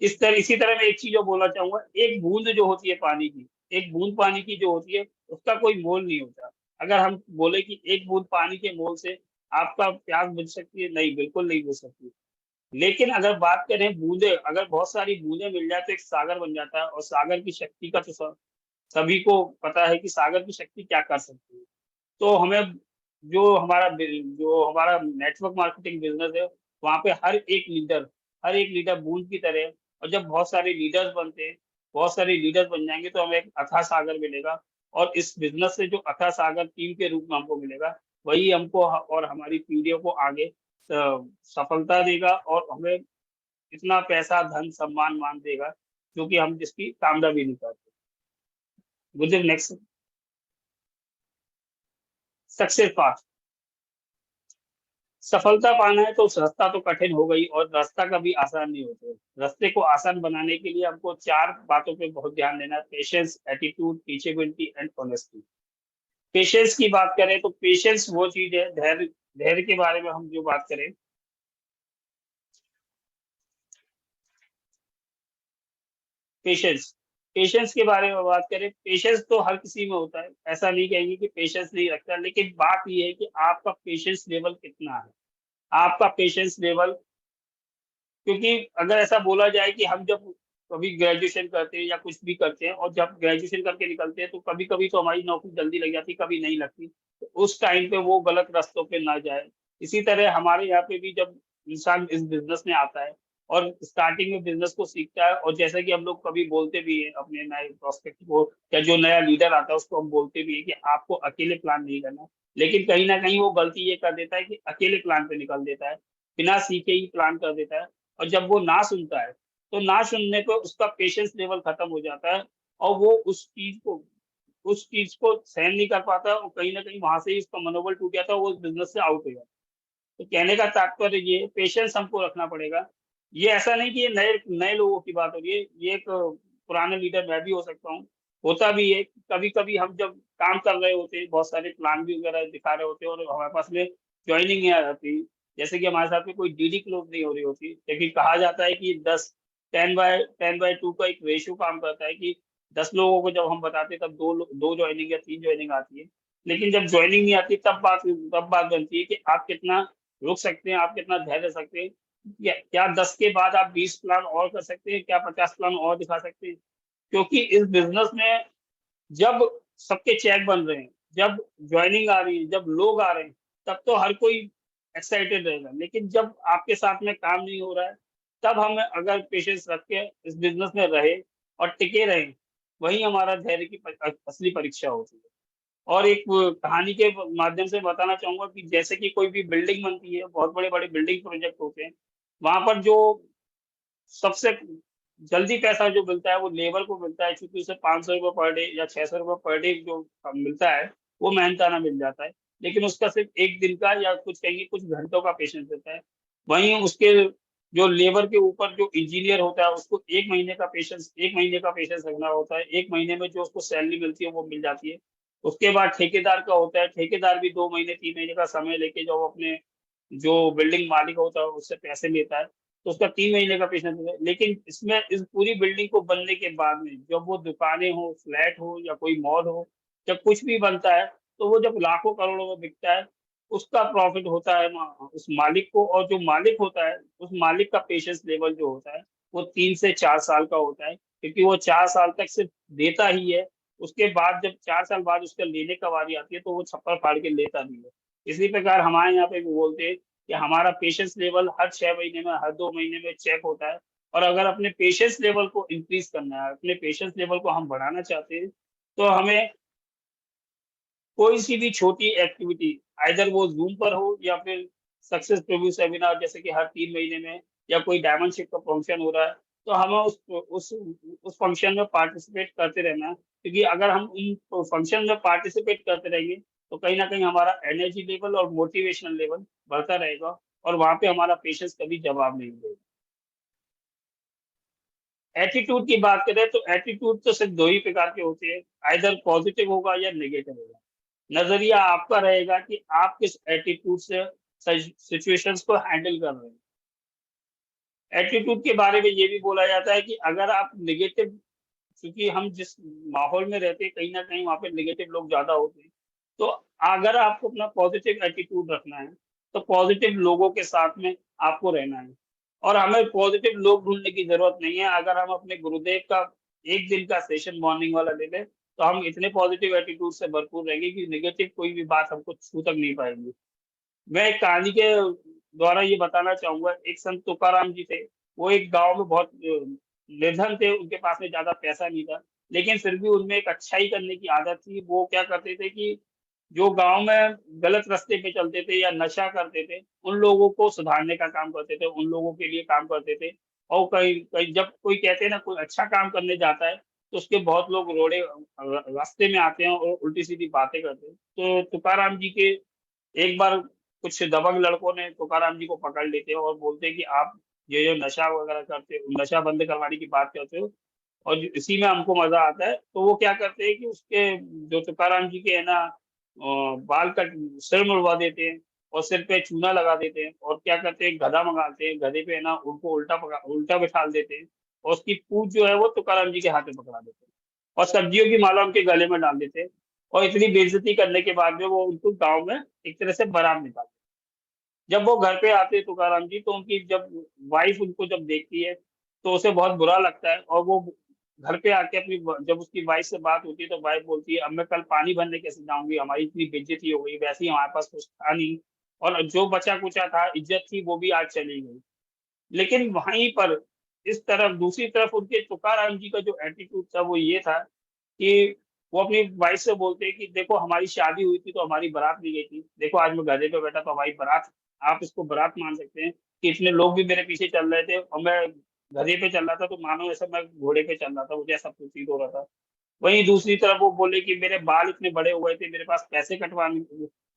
Speaker 1: इसी तरह मैं एक चीज और बोलना चाहूंगा, एक बूंद जो होती है पानी की, एक बूंद पानी की जो होती है, उसका कोई मोल नहीं होता। अगर हम बोले कि एक बूंद पानी के मोल से आपका प्यास बुझ सकती है, नहीं, बिल्कुल नहीं बुझ सकती। लेकिन अगर बात करें बूंदे, अगर बहुत सारी बूंदे मिल जाए तो एक सागर बन जाता है, और सागर की शक्ति का तो सभी को पता है कि सागर की शक्ति क्या कर सकती है। तो हमें जो हमारा नेटवर्क मार्केटिंग बिजनेस है, वहाँ पे हर एक लीडर बूंद की तरह, और जब बहुत सारे लीडर्स बनते हैं, बहुत सारे लीडर्स बन जाएंगे तो हमें एक अथाह सागर मिलेगा। और इस बिजनेस से जो अथाह सागर टीम के रूप में हमको मिलेगा, वही हमको और हमारी पीढ़ियों को आगे सफलता देगा, और हमें इतना पैसा, धन, सम्मान, मान देगा जो कि हम जिसकी कामना भी नहीं करते। मुझे नेक्स्ट, सक्सेस पाथ। सफलता पाना है तो रास्ता तो कठिन हो गई, और रास्ता कभी आसान नहीं होते। रास्ते को आसान बनाने के लिए हमको चार बातों पे बहुत ध्यान देना है: patience, attitude, teachability and honesty. Patience की बात करें तो पेशेंस वो चीज है, धैर्य। धैर्य के बारे में हम जो बात करें, पेशेंस पेशेंस के बारे में बात करें, पेशेंस तो हर किसी में होता है, ऐसा नहीं कहेंगे कि पेशेंस नहीं रखता, लेकिन बात ये है कि आपका पेशेंस लेवल कितना है। आपका पेशेंस लेवल, क्योंकि अगर ऐसा बोला जाए कि हम जब कभी ग्रेजुएशन करते हैं या कुछ भी करते हैं, और जब ग्रेजुएशन करके निकलते हैं तो कभी कभी तो हमारी नौकरी जल्दी लग जाती, कभी नहीं लगती, तो उस टाइम पे वो गलत रास्तों पे ना जाए। इसी तरह हमारे यहाँ पे भी जब इंसान इस बिजनेस में आता है और स्टार्टिंग में बिजनेस को सीखता है, और जैसे कि हम लोग कभी बोलते भी है अपने नए प्रोस्पेक्ट को, या जो नया लीडर आता है उसको हम बोलते भी है कि आपको अकेले प्लान नहीं करना। लेकिन कहीं ना कहीं वो गलती ये कर देता है कि अकेले प्लान पे निकल देता है, बिना सीखे ही प्लान कर देता है। और जब वो ना सुनता है, तो ना सुनने पे उसका पेशेंस लेवल खत्म हो जाता है, और वो उस चीज को सहन नहीं कर पाता, और कहीं ना कहीं वहां से ही उसका मनोबल टूट जाता है, वो उस बिजनेस से आउट हो जाता है। तो कहने का तात्पर्य ये, पेशेंस हमको रखना पड़ेगा। ये ऐसा नहीं कि ये नए नए लोगों की बात हो रही है, ये एक पुराने लीडर मैं भी हो सकता हूँ। होता भी है, कभी कभी हम जब काम कर रहे होते हैं, बहुत सारे प्लान भी वगैरह दिखा रहे होते हैं, और हमारे पास में ज्वाइनिंग नहीं आ जाती, जैसे कि हमारे साथ में कोई डीडी क्लोज नहीं हो रही होती, लेकिन कहा जाता है कि 10/10/2 का एक रेशियो काम करता है कि 10 लोगों को जब हम बताते हैं तब दो ज्वाइनिंग या तीन ज्वाइनिंग आती है। लेकिन जब ज्वाइनिंग नहीं आती, तब बात बनती है कि आप कितना रुक सकते हैं, आप कितना धैर्य रख सकते हैं। क्या 10 के बाद आप 20 प्लान और कर सकते हैं, क्या 50 प्लान और दिखा सकते हैं? क्योंकि इस बिजनेस में जब सबके चेक बन रहे हैं, जब ज्वाइनिंग आ रही है, जब लोग आ रहे हैं, तब तो हर कोई एक्साइटेड रहेगा। लेकिन जब आपके साथ में काम नहीं हो रहा है, तब हमें अगर पेशेंस रख के इस बिजनेस में रहे और टिके रहे, वही हमारा धैर्य की असली परीक्षा होती है। और एक कहानी के माध्यम से बताना चाहूंगा कि जैसे कि कोई भी बिल्डिंग बनती है, बहुत बड़े बड़े बिल्डिंग प्रोजेक्ट होते हैं, वहां पर जो सबसे जल्दी पैसा जो मिलता है वो लेबर को मिलता है, क्योंकि उसे 500 रुपये पर डे या 600 रुपये पर डे जो मिलता है, वो मेहनताना मिल जाता है। लेकिन उसका सिर्फ एक दिन का या कुछ कहेंगे कुछ घंटों का पेशेंस रहता है। वहीं उसके जो लेबर के ऊपर जो इंजीनियर होता है, उसको एक महीने का पेशेंस रखना होता है। एक महीने में जो उसको सैलरी मिलती है वो मिल जाती है। उसके बाद ठेकेदार का होता है, ठेकेदार भी 2 महीने 3 महीने का समय लेके जो अपने जो बिल्डिंग मालिक होता है उससे पैसे लेता है, तो उसका 3 महीने का पेशेंस है। लेकिन इसमें इस पूरी बिल्डिंग को बनने के बाद में जब वो दुकानें हो, फ्लैट हो या कोई मॉल हो, जब कुछ भी बनता है, तो वो जब लाखों करोड़ों में बिकता है, उसका प्रॉफिट होता है उस मालिक को। और जो मालिक होता है, उस मालिक का पेशेंस लेवल जो होता है, वो 3 से 4 साल का होता है, क्योंकि वो 4 साल तक सिर्फ देता ही है। उसके बाद जब 4 साल बाद उसका लेने का बारी आती है, तो वो छप्पर फाड़ के लेता नहीं है। इसी प्रकार हमारे यहाँ पे भी बोलते हैं कि हमारा पेशेंस लेवल हर 6 महीने में, हर 2 महीने में चेक होता है। और अगर अपने पेशेंस लेवल को इंक्रीज करना है, अपने पेशेंस लेवल को हम बढ़ाना चाहते हैं, तो हमें कोई सी भी छोटी एक्टिविटी, आइदर वो जूम पर हो या फिर सक्सेस प्रीव्यू सेमिनार, जैसे कि हर 3 महीने में, या कोई डायमंड शिप का फंक्शन हो रहा है, तो हमें उस फंक्शन में पार्टिसिपेट करते रहना है। क्योंकि अगर हम उन फंक्शन में पार्टिसिपेट करते रहेंगे, तो कहीं ना कहीं हमारा एनर्जी लेवल और मोटिवेशनल लेवल बढ़ता रहेगा, और वहां पे हमारा पेशेंस कभी जवाब नहीं देगा। एटीट्यूड की बात करें तो एटीट्यूड तो सिर्फ दो ही प्रकार के होते हैं, आइदर पॉजिटिव होगा या नेगेटिव होगा। नजरिया आपका रहेगा कि आप किस एटीट्यूड से सिचुएशंस को हैंडल कर रहे हैं। एटीट्यूड के बारे में ये भी बोला जाता है कि अगर आप नेगेटिव, क्योंकि हम जिस माहौल में रहते हैं कहीं ना कहीं वहाँ पे नेगेटिव लोग ज्यादा होते हैं, तो अगर आपको अपना पॉजिटिव एटीट्यूड रखना है तो पॉजिटिव लोगों के साथ में आपको रहना है। और हमें पॉजिटिव लोग ढूंढने की जरूरत नहीं है। अगर हम अपने गुरुदेव का एक दिन का सेशन मॉर्निंग वाला ले लें तो हम इतने पॉजिटिव एटीट्यूड से भरपूर रहेंगे कि नेगेटिव कोई भी बात हमको छू तक नहीं पाएगी। मैं एक कहानी के द्वारा ये बताना चाहूंगा। एक संत तुकाराम जी थे। वो एक गांव में बहुत निर्धन थे, उनके पास में ज्यादा पैसा नहीं था, लेकिन फिर भी उनमें एक अच्छाई करने की आदत थी। वो क्या करते थे कि जो गांव में गलत रास्ते पे चलते थे या नशा करते थे उन लोगों को सुधारने का काम करते थे, उन लोगों के लिए काम करते थे। और कई कई जब कोई कहते हैं ना कोई अच्छा काम करने जाता है तो उसके बहुत लोग रोड़े रास्ते में आते हैं और उल्टी सीधी बातें करते हैं। तो तुकाराम जी के एक बार कुछ दबंग लड़कों ने तुकाराम जी को पकड़ लेते हैं और बोलते हैं कि आप ये जो नशा वगैरह करते हो, नशा बंद करवाने की बात करते हो और इसी में हमको मजा आता है। तो वो क्या करते हैं कि उसके जो तुकाराम जी के है ना बाल कट सिर मुड़वा देते हैं और सिर पे चूना लगा देते हैं और क्या करते हैं गधा मंगाते हैं, गधे पे है ना उनको उल्टा बिठाल देते हैं और उसकी पूंछ जो है वो तुकाराम जी के हाथ में पकड़ा देते हैं और सब्जियों की माला उनके गले में डाल देते हैं। और इतनी बेइज्जती करने के बाद में वो उनको गांव में एक तरह से बारात निकालते हैं। जब वो घर पे आते हैं तुकाराम जी तो उनकी जब वाइफ उनको जब देखती है तो उसे बहुत बुरा लगता है और वो घर पे आके जब उसकी वाइफ से बात होती है तो वाइफ बोलती है अब मैं कल पानी भरने कैसे जाऊंगी, हमारी इतनी बेइज्जती हो गई, वैसे ही हमारे पास कुछ था नहीं और जो बचा कुचा था इज्जत थी वो भी आज चली गई। लेकिन वहीं पर इस तरफ दूसरी तरफ उनके तुकाराम जी का जो एटीट्यूड था वो ये था कि वो अपनी वाइफ से बोलते हैं कि देखो हमारी शादी हुई थी तो हमारी बारात भी गई थी, देखो आज मैं गधे पे बैठा तो हमारी बारात, आप इसको बारात मान सकते हैं कि इतने लोग भी मेरे पीछे चल रहे थे और मैं गधे पे चल रहा था तो मानो ऐसा मैं घोड़े पे चल रहा था, मुझे ऐसा प्रतीत हो रहा था। वहीं दूसरी तरफ वो बोले कि मेरे बाल इतने बड़े हुए थे, मेरे पास पैसे कटवाने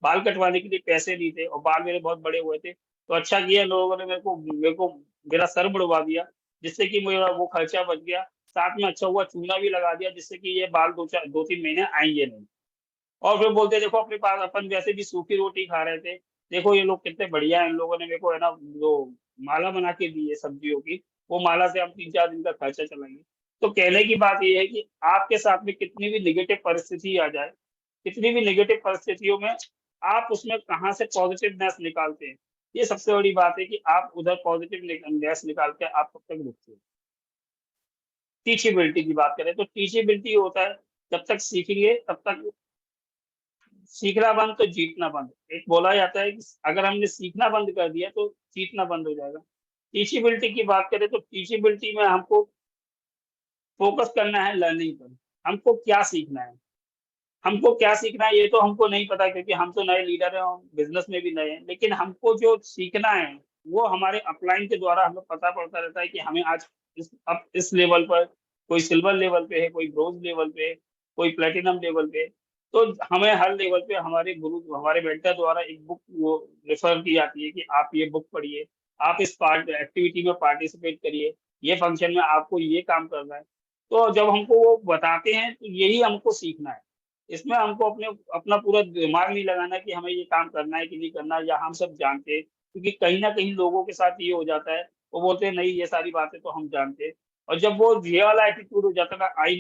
Speaker 1: बाल कटवाने के लिए पैसे नहीं थे और बाल मेरे बहुत बड़े हुए थे, तो अच्छा किया लोगों ने मेरे को मेरा सर मुड़वा दिया जिससे कि मेरा वो खर्चा बच गया। साथ में अच्छा हुआ चूना भी लगा दिया जिससे कि ये बाल 2-3 महीने आएंगे नहीं। और फिर बोलते देखो अपने पास अपन वैसे भी सूखी रोटी खा रहे थे, देखो ये लोग कितने बढ़िया हैं, इन लोगों ने मेरे को है ना जो माला बना के दी है सब्जियों की, वो माला से हम 3-4 दिन का खर्चा चलाएंगे। तो कहने की बात ये है कि आपके साथ में कितनी भी नेगेटिव परिस्थिति आ जाए, कितनी भी नेगेटिव परिस्थितियों में आप उसमें कहाँ से पॉजिटिवनेस निकालते हैं, ये सबसे बड़ी बात है कि आप उधर पॉजिटिवनेस निकाल के आप कब तक रुकते हैं। टीचेबिलिटी की बात करें तो टीचेबिलिटी होता है जब तक सीखेंगे तब तक सीखना बंद तो जीतना बंद। एक बोला जाता है कि अगर हमने सीखना बंद कर दिया तो जीतना बंद हो जाएगा। टीचेबिलिटी की बात करें तो टीचेबिलिटी में हमको फोकस करना है लर्निंग पर। हमको क्या सीखना है, हमको क्या सीखना है ये तो हमको नहीं पता क्योंकि हम तो नए लीडर हैं और बिजनेस में भी नए हैं, लेकिन हमको जो सीखना है वो हमारे अपलाइन के द्वारा हमें पता पड़ता रहता है कि हमें आज अब इस लेवल पर कोई सिल्वर लेवल पे है, कोई ब्रोंज लेवल पे है, कोई प्लेटिनम लेवल पे है। तो हमें हर लेवल पे हमारे गुरु हमारे मेंटर द्वारा एक बुक वो रेफर की जाती है कि आप ये बुक पढ़िए, आप इस पार्ट एक्टिविटी में पार्टिसिपेट करिए, ये फंक्शन में आपको ये काम करना है। तो जब हमको वो बताते हैं तो यही हमको सीखना है। इसमें हमको अपना पूरा दिमाग नहीं लगाना कि हमें ये काम करना है कि नहीं करना है या हम सब जानते हैं, क्योंकि कहीं ना कहीं लोगों के साथ ये हो जाता है, वो बोलते हैं नहीं ये सारी बातें तो हम जानते हैं। और जब वो ये वाला एटीट्यूड हो जाता है ना आई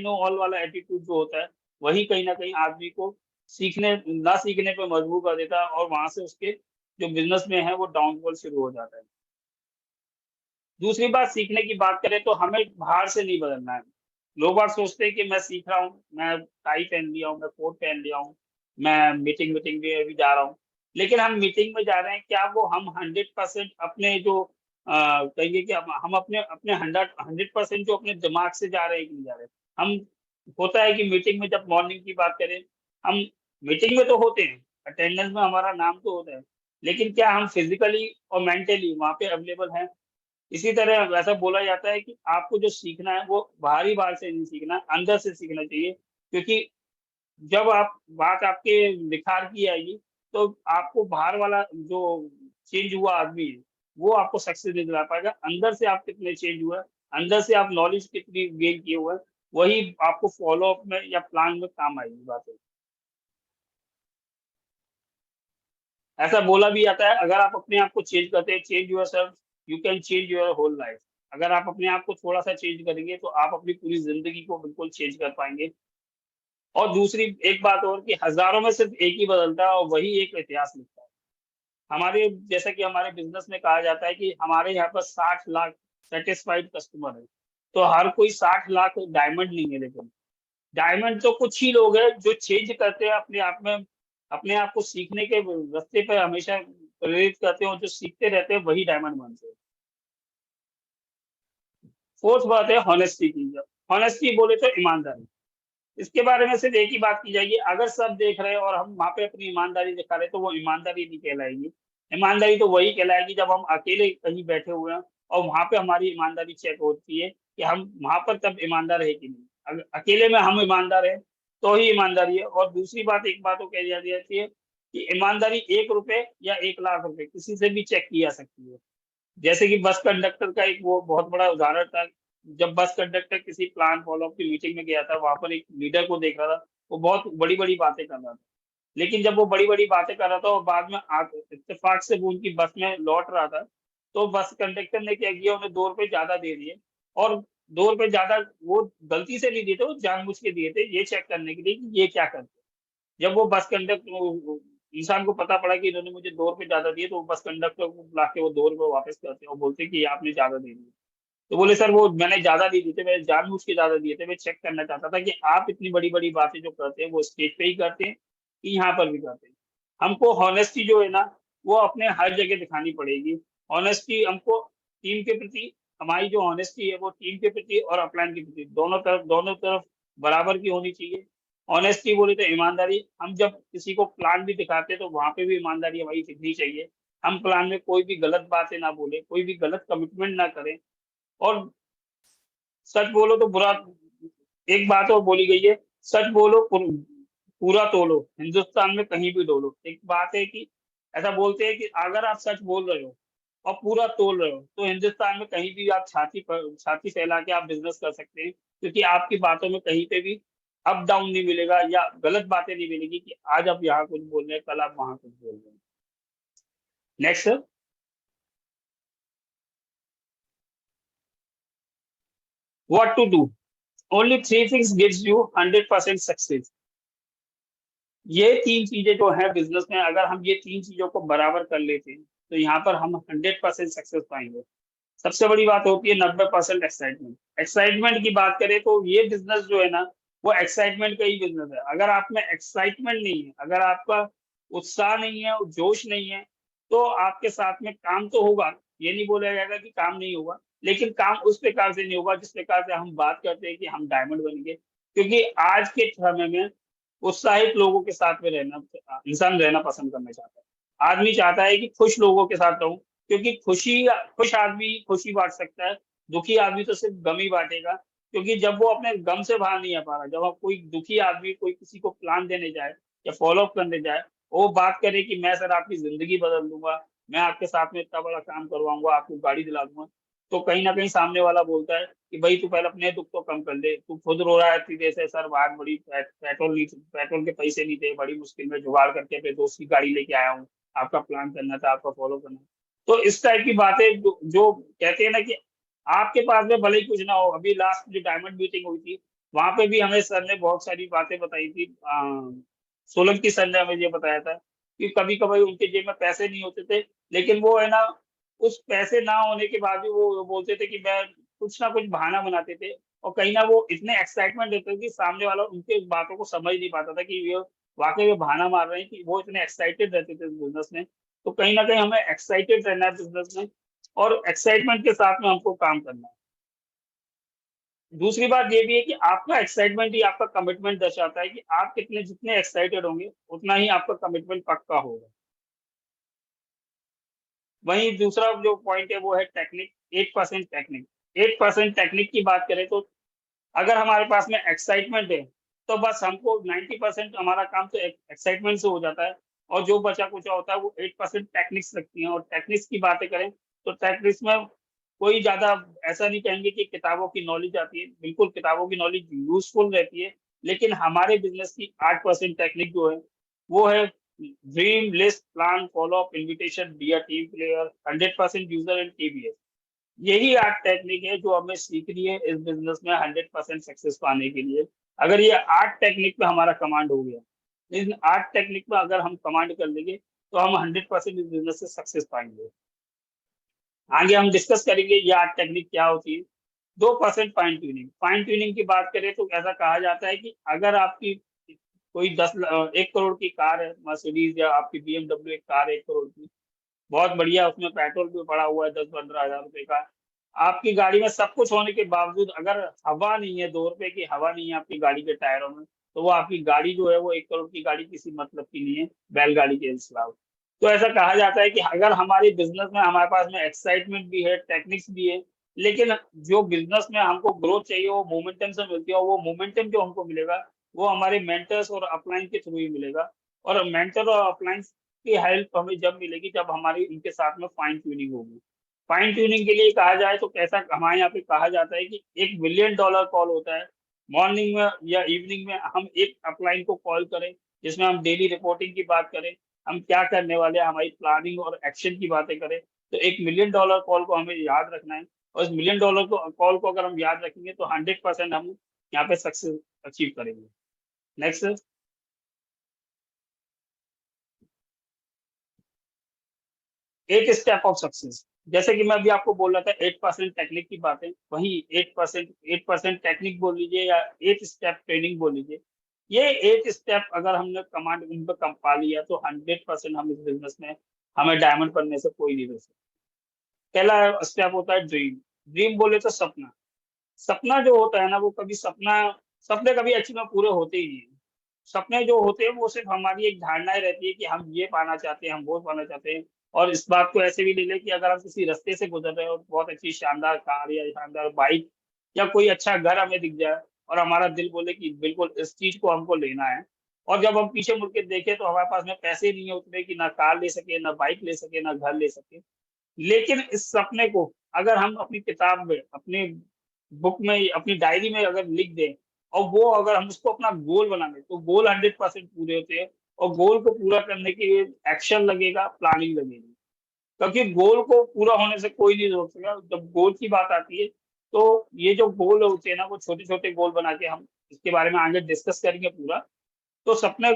Speaker 1: नो ऑल वाला एटीट्यूड जो होता है, वही कहीं ना कहीं आदमी को सीखने ना सीखने पर मजबूर कर देता है और वहां से उसके जो बिजनेस में है वो डाउनफॉल शुरू हो जाता है। दूसरी बात सीखने की बात करें तो हमें बाहर से नहीं बदलना है। लोग बाग सोचते हैं कि मैं सीख रहा हूँ, मैं टाई पहन लिया हूँ, मैं कोट पहन लिया हूँ, मैं मीटिंग मीटिंग में भी जा रहा हूँ। लेकिन हम मीटिंग में जा रहे हैं, क्या वो हम 100% अपने जो कहेंगे कि हम अपने अपने 100% जो अपने दिमाग से जा रहे हैं कि नहीं जा रहे हैं। हम होता है कि मीटिंग में जब मॉर्निंग की बात करें, हम मीटिंग में तो होते हैं, अटेंडेंस में हमारा नाम तो होता है, लेकिन क्या हम फिजिकली और मेंटली वहाँ पे अवेलेबल हैं? इसी तरह वैसा बोला जाता है कि आपको जो सीखना है वो बाहरी बात से नहीं सीखना, अंदर से सीखना चाहिए। क्योंकि जब आप बात आपके निखार की आएगी तो आपको बाहर वाला जो चेंज हुआ आदमी है वो आपको सक्सेस नहीं दिला पाएगा। अंदर से आप कितने चेंज हुए, अंदर से आप नॉलेज कितनी गेन किए हुए हैं, वही आपको फॉलो अप में या प्लान में काम आएगी बात है। ऐसा बोला भी जाता है, अगर आप अपने आप को चेंज करते हैं, change yourself, you can change your whole life. अगर आप अपने आप को थोड़ा-सा चेंज करेंगे, तो आप अपनी पूरी ज़िंदगी को बिल्कुल चेंज कर पाएँगे। और दूसरी एक बात और कि हज़ारों में सिर्फ़ एक ही बदलता है और वही एक इतिहास लिखता है। हमारे जैसा कि हमारे बिज़नेस में कहा जाता है कि हमारे यहाँ पर 60 लाख सैटिस्फाइड कस्टमर हैं। तो हर कोई 60 लाख डायमंड नहीं है लेकिन। डायमंड तो कुछ ही लोग हैं जो चेंज करते हैं अपने आप में, अपने आप को सीखने के रास्ते पे हमेशा प्रेरित करते हैं और जो सीखते रहते हैं वही डायमंड बनते हैं। फोर्थ बात है हॉनेस्टी की। हॉनेस्टी बोले तो ईमानदारी। इसके बारे में सिर्फ एक ही बात की जाएगी, अगर सब देख रहे हैं और हम वहाँ पे अपनी ईमानदारी दिखा रहे हैं, तो वो ईमानदारी नहीं कहलाएगी। ईमानदारी तो वही कहलाएगी जब हम अकेले कहीं बैठे हुए हैं और वहाँ पे हमारी ईमानदारी चेक होती है कि हम वहाँ पर तब ईमानदार है कि नहीं। अगर अकेले में हम ईमानदार हैं, तो ही ईमानदारी है। और दूसरी बात, एक बात और कही जाती है कि ईमानदारी ₹1 या 1 लाख रुपए किसी से भी चेक की जा सकती है। जैसे कि बस कंडक्टर का एक वो बहुत बड़ा उदाहरण था। जब बस कंडक्टर किसी प्लान फॉलो अप की मीटिंग में गया था, वहाँ पर एक लीडर को देख रहा था, वो बहुत बड़ी-बड़ी बातें कर रहा था। लेकिन जब वो बड़ी-बड़ी बातें कर रहा था और बाद में इत्तेफाक से वो उनकी बस में लौट रहा था, तो बस कंडक्टर ने क्या किया, उन्हें ₹2 ज़्यादा दे दिए। और ₹2 ज़्यादा वो गलती से नहीं दिए थे, वो जानबूझ के दिए थे, ये चेक करने के लिए कि ये क्या करते हैं। जब वो बस कंडक्टर वो इंसान को पता पड़ा कि इन्होंने मुझे ₹2 ज़्यादा दिए, तो वो बस कंडक्टर को बुला के वो ₹2 वापस करते हैं और बोलते हैं कि ये आपने ज़्यादा दे दिए। तो बोले, सर वो मैंने ज़्यादा नहीं दिए थे, मैंने जानबूझ के ज़्यादा दिए थे, मैं चेक करना चाहता था कि आप इतनी बड़ी-बड़ी बातें जो करते हैं, वो स्टेज पे ही करते हैं कि यहाँ पर भी करते हैं। हमको हॉनेस्टी जो है ना, वो अपने हर जगह दिखानी पड़ेगी। हॉनेस्टी हमको टीम के प्रति, हमारी जो हॉनेस्टी है वो टीम के प्रति और अपलाइन के प्रति दोनों तरफ बराबर की होनी चाहिए। ऑनेस्टी बोले तो ईमानदारी, हम जब किसी को प्लान भी दिखाते हैं तो वहाँ पे भी ईमानदारी हमारी दिखनी चाहिए। हम प्लान में कोई भी गलत बातें ना बोलें, कोई भी गलत कमिटमेंट ना करें। और सच बोलो तो बुरा, एक बात और बोली गई है, सच बोलो पूरा तोलो, हिंदुस्तान में कहीं भी डोलो। एक बात है कि ऐसा बोलते हैं कि अगर आप सच बोल रहे हो और पूरा तोल रहे हो, तो हिंदुस्तान में कहीं भी आप छाती फैला के आप बिज़नेस कर सकते हैं, क्योंकि आपकी बातों में कहीं पे भी अप डाउन नहीं मिलेगा या गलत बातें नहीं मिलेगी कि आज आप यहाँ कुछ बोल रहे हैं, कल आप वहाँ कुछ बोल रहे हैं। Next sir. What to do? Only 3 things gives you 100% success. ये 3 चीज़ें जो हैं बिज़नेस में, अगर हम ये 3 चीज़ों को बराबर कर लेते हैं, तो यहाँ पर हम 100% सक्सेस पाएँगे। सबसे बड़ी बात होती है 90% एक्साइटमेंट। एक्साइटमेंट की बात करें तो ये बिज़नेस जो है ना, वो एक्साइटमेंट का ही बिज़नेस है। अगर आप में एक्साइटमेंट नहीं है, अगर आपका उत्साह नहीं है, जोश नहीं है, तो आपके साथ में काम तो होगा, ये नहीं बोला जाएगा कि काम नहीं होगा, लेकिन काम उस प्रकार से नहीं होगा जिस प्रकार से हम बात करते हैं कि हम डायमंड बनेंगे। क्योंकि आज के समय में उत्साहित लोगों के साथ में रहना इंसान रहना पसंद करना चाहता है। आदमी चाहता है कि खुश लोगों के साथ रहूँ, क्योंकि खुश आदमी खुशी बाँट सकता है, दुखी आदमी तो सिर्फ़ गम ही बाँटेगा। क्योंकि जब वो अपने गम से बाहर नहीं आ पा रहा, जब आप कोई दुखी आदमी कोई किसी को प्लान देने जाए या फ़ॉलो अप करने जाए, वो बात करे कि मैं सर आपकी ज़िंदगी बदल दूँगा, मैं आपके साथ में इतना बड़ा काम करवाऊँगा, आपको गाड़ी दिला दूँगा। तो कहीं न कहीं सामने वाला बोलता है कि भई तू पहले अपने दुःख तो कम कर ले, तू खुद रो रहा है इतनी देर से, सर बाहर बड़ी पेट्रोल के पैसे नहीं थे, बड़ी मुश्किल में जुगाड़ करके अपने दोस्त की गाड़ी लेके आया हूँ, आपका प्लान करना था, आपका फ़ॉलो करना था। तो इस टाइप की बातें जो जो कहते हैं ना कि आपके पास में भले ही कुछ ना हो, अभी लास्ट जो डायमंड मीटिंग हुई थी, वहाँ पे भी हमें सर ने बहुत सारी बातें बताई थी। सोलंकी सर ने हमें ये बताया था कि कभी-कभार उनके जेब में पैसे नहीं होते थे, लेकिन वो है ना, उस पैसे ना होने के बाद भी वो बोलते थे कि मैं कुछ ना कुछ बहाना बनाते थे और कहीं न वो इतने एक्साइटमेंट देते थे कि सामने वाला उनके बातों को समझ नहीं पाता था कि ये वाक़ई में बहाना मार रहे हैं, कि वो इतने एक्साइटेड रहते थे इस बिज़नेस में। तो कहीं न कहीं हमें एक्साइटेड रहना है बिज़नेस में और एक्साइटमेंट के साथ में हमको काम करना है। दूसरी बात ये भी है कि आपका एक्साइटमेंट ही आपका कमिटमेंट दर्शाता है कि आप जितने एक्साइटेड होंगे, उतना ही आपका कमिटमेंट पक्का होगा। वहीं दूसरा जो पॉइंट है वो है टेक्निक, 8% टेक्निक। 8% टेक्निक की बात करें तो अगर हमारे पास में एक्साइटमेंट है, तो बस हमको 90% हमारा काम तो एक्साइटमेंट से हो जाता है और जो बचा-कुचा होता है वो 8% टेक्निक्स लगती हैं। और टेक्निक्स की बातें करें, तो टेक्निक्स में कोई ज़्यादा ऐसा नहीं कहेंगे कि किताबों की नॉलेज आती है, बिल्कुल किताबों की नॉलेज यूज़फुल रहती है, लेकिन हमारे बिज़नेस की 8% टेक्निक जो है, वो है dream list plan follow up invitation dear team player 100% user and TBS. यही 8 टेक्निक है जो हमें सीखनी है इस बिजनेस में 100% सक्सेस पाने के लिए। अगर ये 8 टेक्निक पे हमारा कमांड हो गया, इन 8 टेक्निक में अगर हम कमांड कर लेंगे तो हम 100% इस बिजनेस से सक्सेस पाएंगे। आगे हम डिस्कस करेंगे ये 8 टेक्निक क्या होती है। 2% फाइन ट्यूनिंग। फाइन ट्यूनिंग की बात करें तो ऐसा कहा जाता है कि अगर आपकी कोई 1 करोड़ की कार है, मर्सिडीज या आपकी बीएमडब्ल्यू एक कार है 1 करोड़ की, बहुत बढ़िया, उसमें पेट्रोल भी पड़ा हुआ है 10-15 हजार रुपए का। आपकी गाड़ी में सब कुछ होने के बावजूद अगर हवा नहीं है, 2 रुपए की हवा नहीं है आपकी गाड़ी के टायरों में, तो वो आपकी गाड़ी जो है वो 1 करोड़ की गाड़ी किसी मतलब की नहीं है, बैलगाड़ी के खिलाफ। तो ऐसा कहा जाता है कि अगर हमारी बिजनेस में हमारे पास में एक्साइटमेंट भी है, टेक्निक्स भी है, लेकिन जो बिजनेस में हमको ग्रोथ चाहिए वो मोमेंटम से मिलती है, और वो मोमेंटम जो हमको मिलेगा वो हमारे मेंटर्स और अपलाइन के थ्रू ही मिलेगा। और मेंटर और अपलाइन की हेल्प हमें जब मिलेगी जब हमारी इनके साथ में फाइन ट्यूनिंग होगी। फाइन ट्यूनिंग के लिए कहा जाए तो कैसा हमारे यहाँ पे कहा जाता है कि $1 मिलियन कॉल होता है। मॉर्निंग में या इवनिंग में हम एक अपलाइन को कॉल करें, जिसमें हम डेली रिपोर्टिंग की बात करें, हम क्या करने वाले हैं, हमारी प्लानिंग और एक्शन की बातें करें। तो $1 मिलियन कॉल को हमें याद रखना है, और इस $1 मिलियन को कॉल को अगर हम याद रखेंगे तो 100% हम यहाँ पे सक्सेस अचीव करेंगे। नेक्स्ट। 8 step of success. जैसे कि मैं अभी आपको बोल रहा था 8% टेक्निक की बातें, वही 8% टेक्निक बोल लीजिए या 8 स्टेप ट्रेनिंग बोल लीजिए। ये 8 स्टेप अगर हमने कमांड उन पर कम पा लिया तो 100% हम इस बिजनेस में, हमें डायमंड बनने से कोई नहीं रोक सकता। पहला स्टेप होता है ड्रीम। ड्रीम बोले तो सपना। सपना जो होता है ना, वो कभी सपने कभी एक्चुअली में पूरे होते ही नहीं है। सपने जो होते हैं वो सिर्फ हमारी एक धारणाएं रहती है कि हम ये पाना चाहते हैं, हम वो पाना चाहते हैं। और इस बात को ऐसे भी ले लें कि अगर हम किसी रास्ते से गुजर रहे हो, बहुत अच्छी शानदार कार या शानदार बाइक या कोई अच्छा घर हमें दिख जाए, और हमारा दिल बोले कि बिल्कुल इस चीज को हमको लेना है, और जब हम पीछे मुड़ के देखें तो हमारे पास में पैसे नहीं है उतने कि ना कार ले सके, ना बाइक ले सके, ना घर ले सके। लेकिन इस सपने को अगर हम अपनी किताब में, अपनी बुक में, अपनी डायरी में अगर लिख दें, और वो अगर हम उसको अपना गोल बना लें, तो गोल 100% पूरे होते हैं। और गोल को पूरा करने के लिए एक्शन लगेगा, प्लानिंग लगेगी, क्योंकि गोल को पूरा होने से कोई नहीं रोक सकेगा। जब गोल की बात आती है तो ये जो गोल होते हैं ना, वो छोटे छोटे गोल बना के हम इसके बारे में आगे डिस्कस करेंगे पूरा। तो सपने,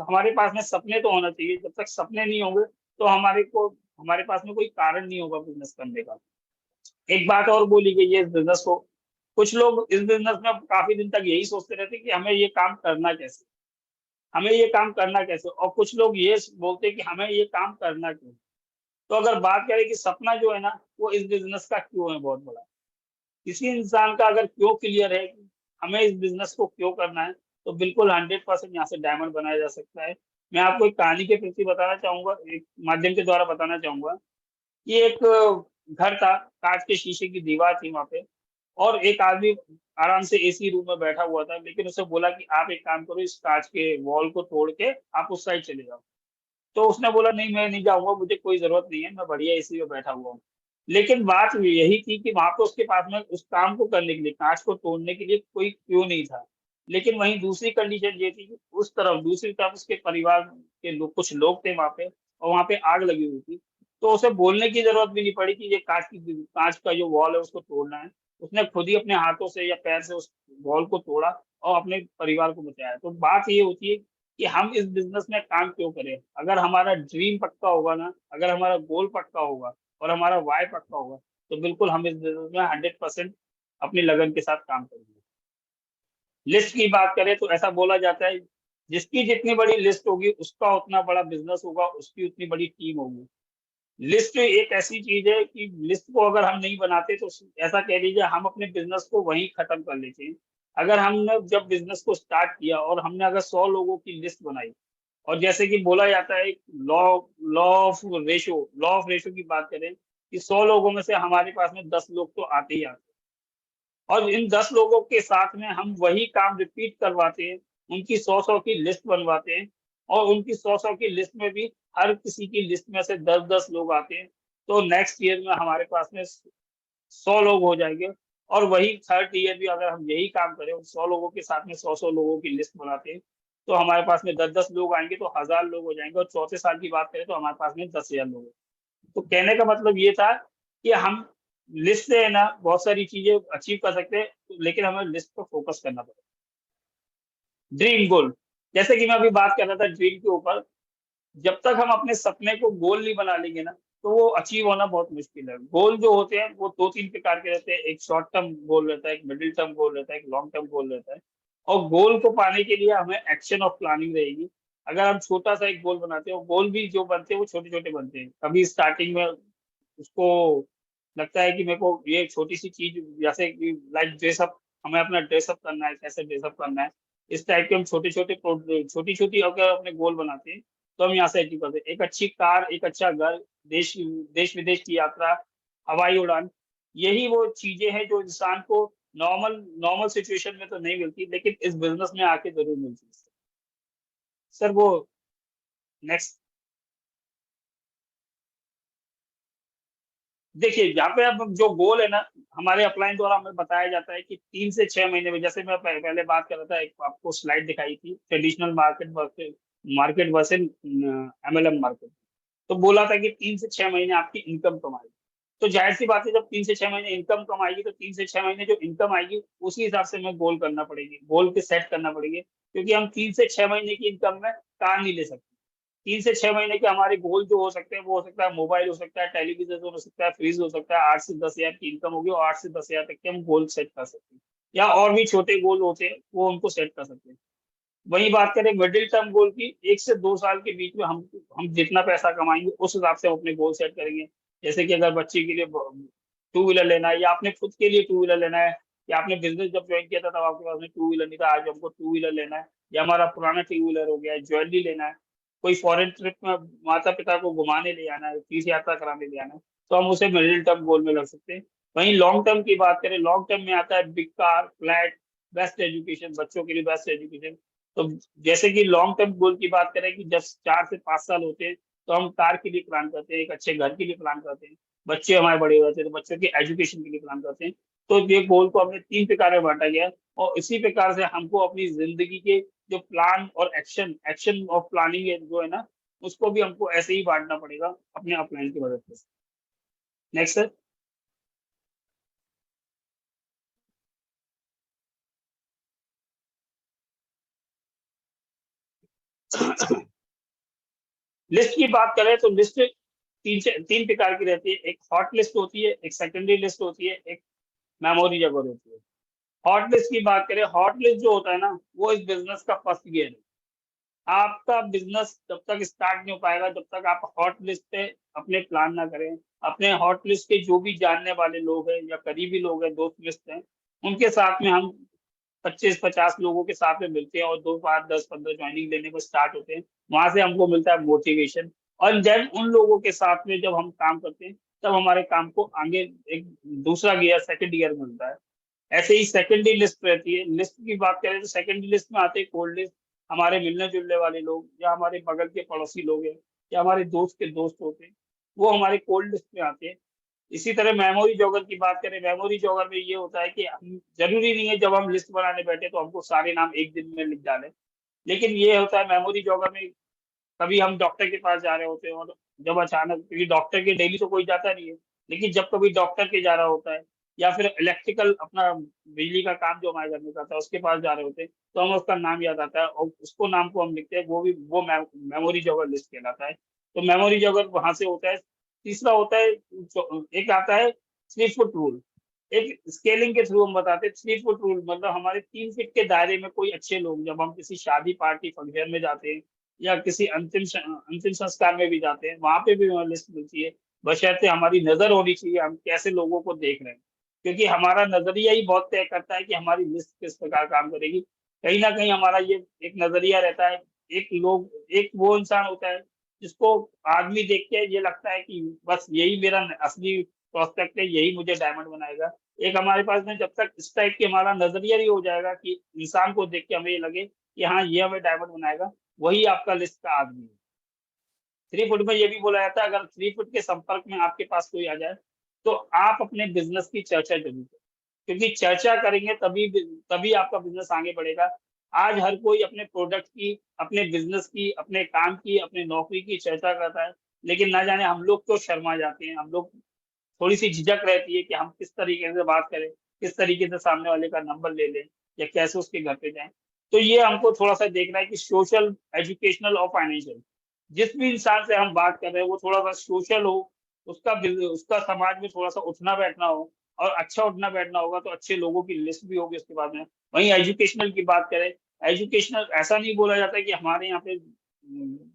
Speaker 1: हमारे पास में सपने तो होना चाहिए। जब तक सपने नहीं होंगे तो हमारे पास में कोई कारण नहीं होगा बिजनेस करने का। एक बात और बोली गई है इस बिजनेस को, कुछ लोग इस बिजनेस में काफी दिन तक यही सोचते रहते हैं कि हमें ये काम करना कैसे, हमें ये काम करना कैसे, और कुछ लोग ये बोलते हैं कि हमें ये काम करना क्यों। तो अगर बात करें कि सपना जो है ना, वो इस बिजनेस का क्यों है बहुत बड़ा। किसी इंसान का अगर क्यों क्लियर है कि हमें इस बिजनेस को क्यों करना है, तो बिल्कुल 100% यहाँ से डायमंड बनाया जा सकता है। मैं आपको एक कहानी के प्रति बताना चाहूंगा, एक माध्यम के द्वारा बताना चाहूंगा। ये एक घर था, कांच के शीशे की दीवार थी वहां पे, और एक आदमी आराम से एसी रूम में बैठा हुआ था, लेकिन उसे बोला कि आप एक काम करो, इस कांच के वॉल को तोड़ के आप उस साइड चले जाओ। तो उसने बोला नहीं, मैं नहीं जाऊंगा, मुझे कोई जरूरत नहीं है, मैं बढ़िया एसी में बैठा हुआ हूँ। लेकिन बात यही थी कि वहां पे उसके पास में उस काम को करने के लिए, कांच को तोड़ने के लिए कोई क्यों नहीं था। लेकिन वहीं दूसरी कंडीशन ये थी कि उस तरफ, दूसरी तरफ उसके परिवार के लोग, कुछ लोग थे वहां पे, और वहां पे आग लगी हुई थी। तो उसे बोलने की जरूरत भी नहीं पड़ी कि ये कांच का जो वॉल है उसको तोड़ना है। उसने खुद ही अपने हाथों से या पैर से उस वॉल को तोड़ा और अपने परिवार को बचाया। तो बात ये होती है कि हम इस बिजनेस में काम क्यों करें। अगर हमारा ड्रीम पक्का होगा ना, अगर हमारा गोल पक्का होगा और हमारा वाई पक्का होगा, तो बिल्कुल हम इस बिजनेस में 100% अपनी लगन के साथ काम करेंगे। लिस्ट की बात करें तो ऐसा बोला जाता है, जिसकी जितनी बड़ी लिस्ट होगी उसका उतना बड़ा बिजनेस होगा, उसकी उतनी बड़ी टीम होगी। लिस्ट एक ऐसी चीज है कि लिस्ट को अगर हम नहीं बनाते तो ऐसा कह लीजिए हम अपने बिजनेस को वहीं खत्म कर लेते हैं। अगर हमने जब बिजनेस को स्टार्ट किया और हमने अगर 100 लोगों की लिस्ट बनाई, और जैसे कि बोला जाता है लॉ लॉ ऑफ रेशो की बात करें कि 100 लोगों में से हमारे पास में 10 लोग तो आते ही आते हैं, और इन 10 लोगों के साथ में हम वही काम रिपीट करवाते हैं, उनकी 100 की लिस्ट बनवाते हैं, और उनकी 100 की लिस्ट में भी हर किसी की लिस्ट में से 10-10 लोग आते हैं। तो नेक्स्ट ईयर में हमारे पास में 100 लोग हो जाएंगे। और वही थर्ड ईयर भी अगर हम यही काम करें, 100 लोगों के साथ में 100 लोगों की लिस्ट बनाते हैं, तो हमारे पास में 10-10 लोग आएंगे तो 1000 लोग हो जाएंगे, और चौथे साल की बात करें तो हमारे पास में 10,000 लोग हैं। तो कहने का मतलब ये था कि हम लिस्ट से है ना बहुत सारी चीजें अचीव कर सकते हैं, लेकिन हमें लिस्ट पर फोकस करना पड़ेगा। ड्रीम गोल, जैसे कि मैं अभी बात कर रहा था ड्रीम के ऊपर, जब तक हम अपने सपने को गोल नहीं बना लेंगे ना, तो वो अचीव होना बहुत मुश्किल है। गोल जो होते हैं वो 2-3 प्रकार के रहते हैं, एक शॉर्ट टर्म गोल रहता है, एक मिडिल टर्म गोल रहता है, एक लॉन्ग टर्म गोल रहता है। और गोल को पाने के लिए हमें एक्शन और प्लानिंग रहेगी। अगर हम छोटा सा एक गोल बनाते हैं, गोल भी जो बनते हैं वो छोटे छोटे बनते हैं। कभी स्टार्टिंग में उसको लगता है कि मेरे को ये छोटी सी चीज, जैसे कि लाइक ड्रेसअप, हमें अपना ड्रेसअप करना है, कैसे ड्रेसअप करना है, इस टाइप के हम छोटे छोटे छोटी छोटी अगर अपने गोल बनाते हैं तो हम यहाँ से अचीव करते हैं। एक अच्छी कार, एक अच्छा घर, देश देश विदेश की यात्रा, हवाई उड़ान, यही वो चीजें हैं जो इंसान को नॉर्मल नॉर्मल सिचुएशन में तो नहीं मिलती, लेकिन इस बिजनेस में आके जरूर मिलती है। सर वो नेक्स्ट, देखिए यहाँ पे अब जो गोल है ना, हमारे अपलाइन द्वारा हमें बताया जाता है कि 3 से 6 महीने में, जैसे मैं पहले बात कर रहा था, एक आपको स्लाइड दिखाई थी traditional market versus MLM market. तो बोला था कि 3 से 6 महीने आपकी इनकम कमाएगी। तो जाहिर सी बात है, जब 3 से 6 महीने इनकम कमाएगी तो 3 से 6 महीने जो इनकम आएगी उसी हिसाब से हमें गोल करना पड़ेगी, गोल के सेट करना पड़ेगी, क्योंकि हम 3 से 6 महीने की इनकम में कार नहीं ले सकते। 3 से 6 महीने के हमारे गोल जो हो सकते हैं वो हो सकता है मोबाइल, हो सकता है टेलीविजन, हो सकता है फ्रिज, हो सकता है 8 से 10 हजार की इनकम होगी और 8 से 10 हजार तक के हम गोल सेट कर सकते हैं। या और भी छोटे गोल होते हैं वो उनको सेट कर सकते हैं। वही बात करें मिडिल टर्म गोल की, 1 से 2 साल के बीच में हम जितना पैसा कमाएंगे उस हिसाब से हम अपने गोल सेट करेंगे। जैसे कि अगर बच्चे के लिए 2 व्हीलर लेना है, या आपने खुद के लिए 2 व्हीलर लेना है, या आपने बिजनेस जब ज्वाइन किया था तब आपके पास में 2 व्हीलर नहीं था, आज हमको 2 व्हीलर लेना है, या हमारा पुराना 3 व्हीलर हो गया है, ज्वेलरी लेना है, कोई फॉरेन ट्रिप में माता पिता को घुमाने ले जाना है, तीर्थ यात्रा कराने ले जाना है, तो हम उसे मिडिल टर्म गोल में रख सकते हैं। वहीं लॉन्ग टर्म की बात करें, लॉन्ग टर्म में आता है big car, flat, best education, बच्चों के लिए बेस्ट एजुकेशन। तो जैसे कि लॉन्ग टर्म गोल की बात करें कि जब 4 से 5 साल होते हैं तो हम कार के लिए प्लान करते हैं, एक अच्छे घर के लिए प्लान करते हैं, बच्चे हमारे बड़े हो जाते हैं तो बच्चों की एजुकेशन के लिए प्लान करते हैं। तो ये गोल को हमने 3 प्रकार में बांटा गया है, और इसी प्रकार से हमको अपनी जिंदगी के जो प्लान और एक्शन एक्शन ऑफ प्लानिंग है जो है ना, उसको भी हमको ऐसे ही बांटना पड़ेगा अपने अपलाइन की मदद से। Next sir. लिस्ट की बात करें तो लिस्ट 3 प्रकार की रहती है। एक हॉट लिस्ट होती है, एक सेकेंडरी लिस्ट होती है, एक मेमोरी जगह होती है। हॉट लिस्ट की बात करें, हॉट लिस्ट जो होता है ना वो इस बिजनेस का फर्स्ट गियर है। आपका बिजनेस जब तक स्टार्ट नहीं हो पाएगा जब तक आप हॉट लिस्ट पे अपने प्लान ना करें। अपने हॉट लिस्ट के जो भी जानने वाले लोग हैं या करीबी लोग हैं, दोस्त लिस्ट हैं, उनके साथ में हम 25-50 लोगों के साथ में मिलते हैं और 2, 5, 10, 15 ज्वाइनिंग लेने को स्टार्ट होते हैं। वहां से हमको मिलता है मोटिवेशन, और जब उन लोगों के साथ में जब हम काम करते हैं तब हमारे काम को आगे एक दूसरा गियर, सेकंड गियर मिलता है। ऐसे ही सेकेंडरी लिस्ट रहती है। लिस्ट की बात करें तो सेकेंडरी लिस्ट में आते हैं कोल्ड लिस्ट, हमारे मिलने जुलने वाले लोग, या हमारे बगल के पड़ोसी लोग हैं, या हमारे दोस्त के दोस्त होते हैं, वो हमारे कोल्ड लिस्ट में आते हैं। इसी तरह मेमोरी जॉगर की बात करें, मेमोरी जॉगर में ये होता है कि हम जरूरी नहीं है जब हम लिस्ट बनाने बैठे तो हमको सारे नाम एक दिन में लिख डालें, लेकिन ये होता है मेमोरी जॉगर में, कभी हम डॉक्टर के पास जा रहे होते हैं और जब अचानक, क्योंकि डॉक्टर के डेली तो कोई जाता नहीं है, लेकिन जब कभी डॉक्टर के जा रहा होता है, या फिर इलेक्ट्रिकल अपना बिजली का काम जो हमारे घर में करता है उसके पास जा रहे होते हैं, तो हमें उसका नाम याद आता है और उसको नाम को हम लिखते हैं, वो भी वो मेमोरी जॉगर लिस्ट कहलाता है। तो मेमोरी जॉगर वहां से होता है। तीसरा होता है, एक आता है 3 फुट रूल। एक स्केलिंग के थ्रू हम बताते हैं 3 फुट रूल, मतलब हमारे 3 फीट के दायरे में कोई अच्छे लोग, जब हम किसी शादी पार्टी फंक्शन में जाते हैं या किसी अंतिम संस्कार में भी जाते हैं, वहां पे भी हमें लिस्ट मिलती है। बशर्ते हमारी नजर होनी चाहिए हम कैसे लोगों को देख रहे हैं, क्योंकि हमारा नजरिया ही बहुत तय करता है कि हमारी लिस्ट किस प्रकार काम करेगी। कहीं ना कहीं हमारा ये एक नजरिया रहता है। एक वो इंसान होता है जिसको आदमी देख के ये लगता है कि बस यही मेरा असली प्रोस्पेक्ट है, यही मुझे डायमंड बनाएगा। एक हमारे पास में जब तक इस टाइप के हमारा नजरिया ही हो जाएगा कि इंसान को देख के हमें ये लगे कि हाँ ये हमें डायमंड बनाएगा, वही आपका लिस्ट का आदमी है। 3 फुट में ये भी बोला जाता है अगर 3 फुट के संपर्क में आपके पास कोई आ जाए तो आप अपने बिजनेस की चर्चा जरूर करें, क्योंकि चर्चा करेंगे तभी तभी आपका बिजनेस आगे बढ़ेगा। आज हर कोई अपने प्रोडक्ट की, अपने बिजनेस की, अपने काम की, अपनी नौकरी की चर्चा करता है, लेकिन ना जाने हम लोग क्यों शर्मा जाते हैं। हम लोग थोड़ी सी झिझक रहती है कि हम किस तरीके से बात करें, किस तरीके से सामने वाले का नंबर ले लें, या कैसे उसके घर पे जाएं। तो ये हमको थोड़ा सा देखना है कि सोशल, एजुकेशनल और फाइनेंशियल, जिस भी इंसान से हम बात कर रहे हैं वो थोड़ा सा सोशल हो, उसका समाज में थोड़ा सा उठना बैठना हो, और अच्छा उठना बैठना होगा तो अच्छे लोगों की लिस्ट भी होगी उसके बाद में। वहीं एजुकेशनल की बात करें, एजुकेशनल ऐसा नहीं बोला जाता है कि हमारे यहाँ पे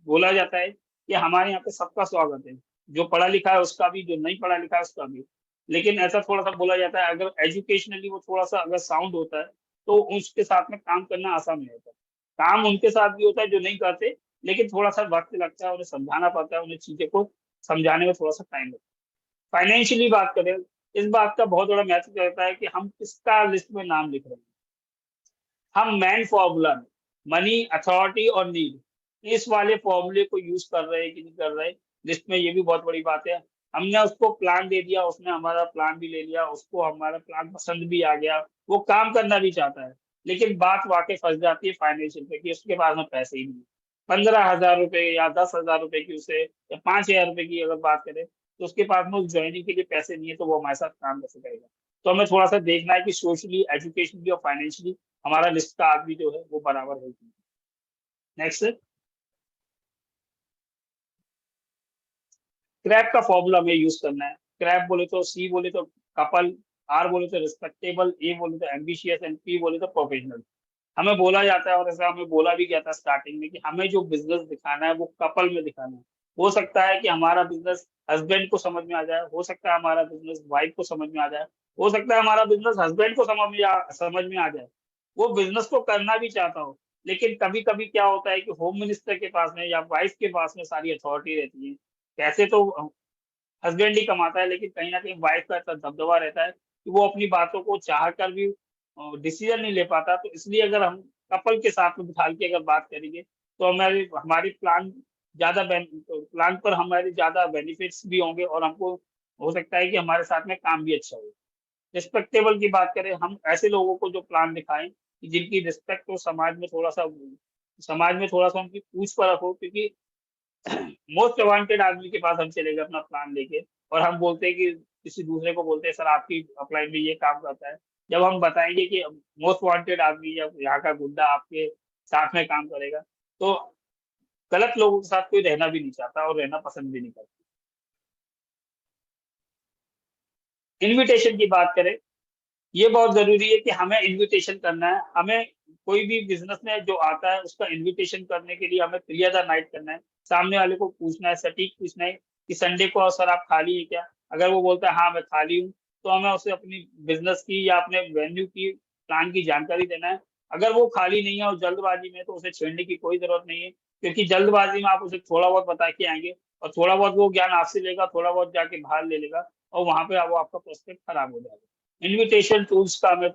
Speaker 1: बोला जाता है कि हमारे यहाँ पे सबका स्वागत है, जो पढ़ा लिखा है उसका भी, जो नहीं पढ़ा लिखा है उसका भी। लेकिन ऐसा थोड़ा सा बोला जाता है, अगर एजुकेशनली वो थोड़ा सा अगर साउंड होता है तो उसके साथ में काम करना आसान नहीं होता। काम उनके साथ भी होता है जो नहीं करते, लेकिन थोड़ा सा वक्त लगता है, उन्हें समझाना पड़ता है, उन्हें चीजें को समझाने में थोड़ा सा टाइम लगता है। फाइनेंशियली बात करें, इस बात का बहुत बड़ा महत्व रहता है कि हम किसका लिस्ट में नाम लिख रहे हैं। हम मैन फॉर्मूला में मनी, अथॉरिटी और नीड, इस वाले फॉर्मूले को यूज कर रहे हैं कि नहीं कर रहे लिस्ट में, ये भी बहुत बड़ी बात है। हमने उसको प्लान दे दिया, उसने हमारा प्लान भी ले लिया, उसको हमारा प्लान पसंद भी आ गया, वो काम करना भी चाहता है, लेकिन बात वाकई फंस जाती है फाइनेंशियल पे कि उसके पास में पैसे ही नहीं। 15,000 रुपए या 10,000 रुपए की उसे, या 5,000 रुपए की अगर बात करें, तो उसके पास में उस ज्वाइनिंग के लिए पैसे नहीं है, तो वो हमारे साथ काम कैसे करेगा। तो हमें थोड़ा सा देखना है कि सोशली, एजुकेशनली और फाइनेंशियली हमारा लिस्ट का आदमी जो है वो बराबर है। नेक्स्ट, क्रैप का फॉर्मूला हमें यूज करना है। क्रैप बोले तो, सी बोले तो कपल, आर बोले तो रिस्पेक्टेबल, ए बोले तो एम्बिशियस, एंड पी बोले तो प्रोफेशनल। हमें बोला जाता है, और ऐसा हमें बोला भी गया था स्टार्टिंग में, कि हमें जो बिजनेस दिखाना है वो कपल में दिखाना है। हो सकता है कि हमारा बिजनेस हस्बैंड को समझ में आ जाए, हो सकता है हमारा बिजनेस वाइफ को समझ में आ जाए, हो सकता है हमारा बिजनेस हस्बैंड को समझ में आ जाए, वो बिजनेस को करना भी चाहता हो। लेकिन कभी कभी क्या होता है कि होम मिनिस्टर के पास में या वाइफ के पास में सारी अथॉरिटी रहती है। कैसे तो हस्बैंड ही कमाता है, लेकिन कहीं ना कहीं वाइफ का इतना दबदबा रहता है कि वो अपनी बातों को चाह कर भी डिसीजन नहीं ले पाता। तो इसलिए अगर हम कपल के साथ में बिठा के अगर बात करेंगे, तो हमारी हमारी प्लान पर हमारे ज्यादा बेनिफिट्स भी होंगे, और हमको हो सकता है कि हमारे साथ में काम भी अच्छा हो। रिस्पेक्टेबल की बात करें, हम ऐसे लोगों को जो प्लान दिखाएं कि जिनकी रिस्पेक्ट हो, समाज में थोड़ा सा उनकी पूछ परख हो, क्योंकि मोस्ट वांटेड आदमी के पास हम चले गए अपना प्लान लेके, और हम बोलते हैं कि किसी दूसरे को बोलते हैं सर आपकी अपलाइन में ये काम करता है। जब हम बताएंगे कि मोस्ट वांटेड आदमी या यहाँ का गुंडा आपके साथ में काम करेगा, तो गलत लोगों के साथ कोई रहना भी नहीं चाहता और रहना पसंद भी नहीं करता। इनविटेशन की बात करें, ये बहुत जरूरी है कि हमें इनविटेशन करना है। हमें कोई भी बिजनेस में जो आता है उसका इनविटेशन करने के लिए हमें क्लियर द नाइट करना है। सामने वाले को पूछना है, सटीक पूछना है कि संडे को सर आप खाली है क्या। अगर वो बोलता है हाँ मैं खाली हूँ, तो हमें उसे अपनी बिजनेस की या अपने वेन्यू की, प्लान की जानकारी देना है। अगर वो खाली नहीं है और जल्दबाजी में है, तो उसे छेड़ने की कोई जरूरत नहीं है, क्योंकि जल्दबाजी में आप उसे थोड़ा बहुत बता के आएंगे, और थोड़ा बहुत वो ज्ञान आपसे लेगा, थोड़ा बहुत जाके बाहर ले लेगा, और वहां पे वो आपका प्रोस्पेक्ट खराब हो जाएगा। इनविटेशन टूल्स का हमें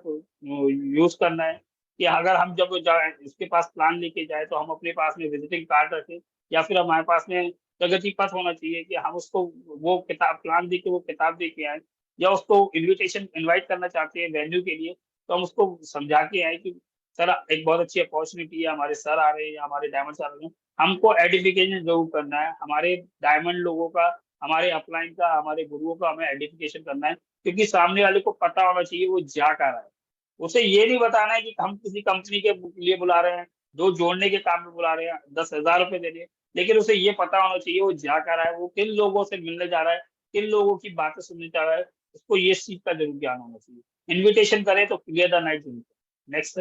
Speaker 1: यूज करना है कि अगर हम जब जाए इसके पास प्लान लेके जाए, तो हम अपने पास में विजिटिंग कार्ड रखें, या फिर हमारे पास में प्रगति पथ होना चाहिए कि हम उसको वो किताब, प्लान दे के वो किताब दे के आए, या उसको इनविटेशन इनवाइट करना चाहते हैं वेन्यू के लिए, तो हम उसको समझा के आए कि सर एक बहुत अच्छी अपॉर्चुनिटी है, हमारे सर आ रहे हैं या हमारे डायमंड सर आ रहे हैं। हमको एडिफिकेशन जरूर करना है, हमारे डायमंड लोगों का, हमारे अपलाइन का, हमारे गुरुओं का हमें एडिफिकेशन करना है, क्योंकि सामने वाले को पता होना चाहिए वो जा कर रहा है। उसे ये नहीं बताना है कि हम किसी कंपनी के लिए बुला रहे हैं, जो जोड़ने के काम में बुला रहे हैं, 10,000 रुपए दे रहे हैं, लेकिन उसे ये पता होना चाहिए वो जा कर रहा है, वो किन लोगों से मिलने जा रहा है, किन लोगों की बातें सुनने जा रहा है। उसको ये चीज का जरूर ज्ञान होना चाहिए। इन्विटेशन करे तो क्लियर द नाइट जरूर। Next,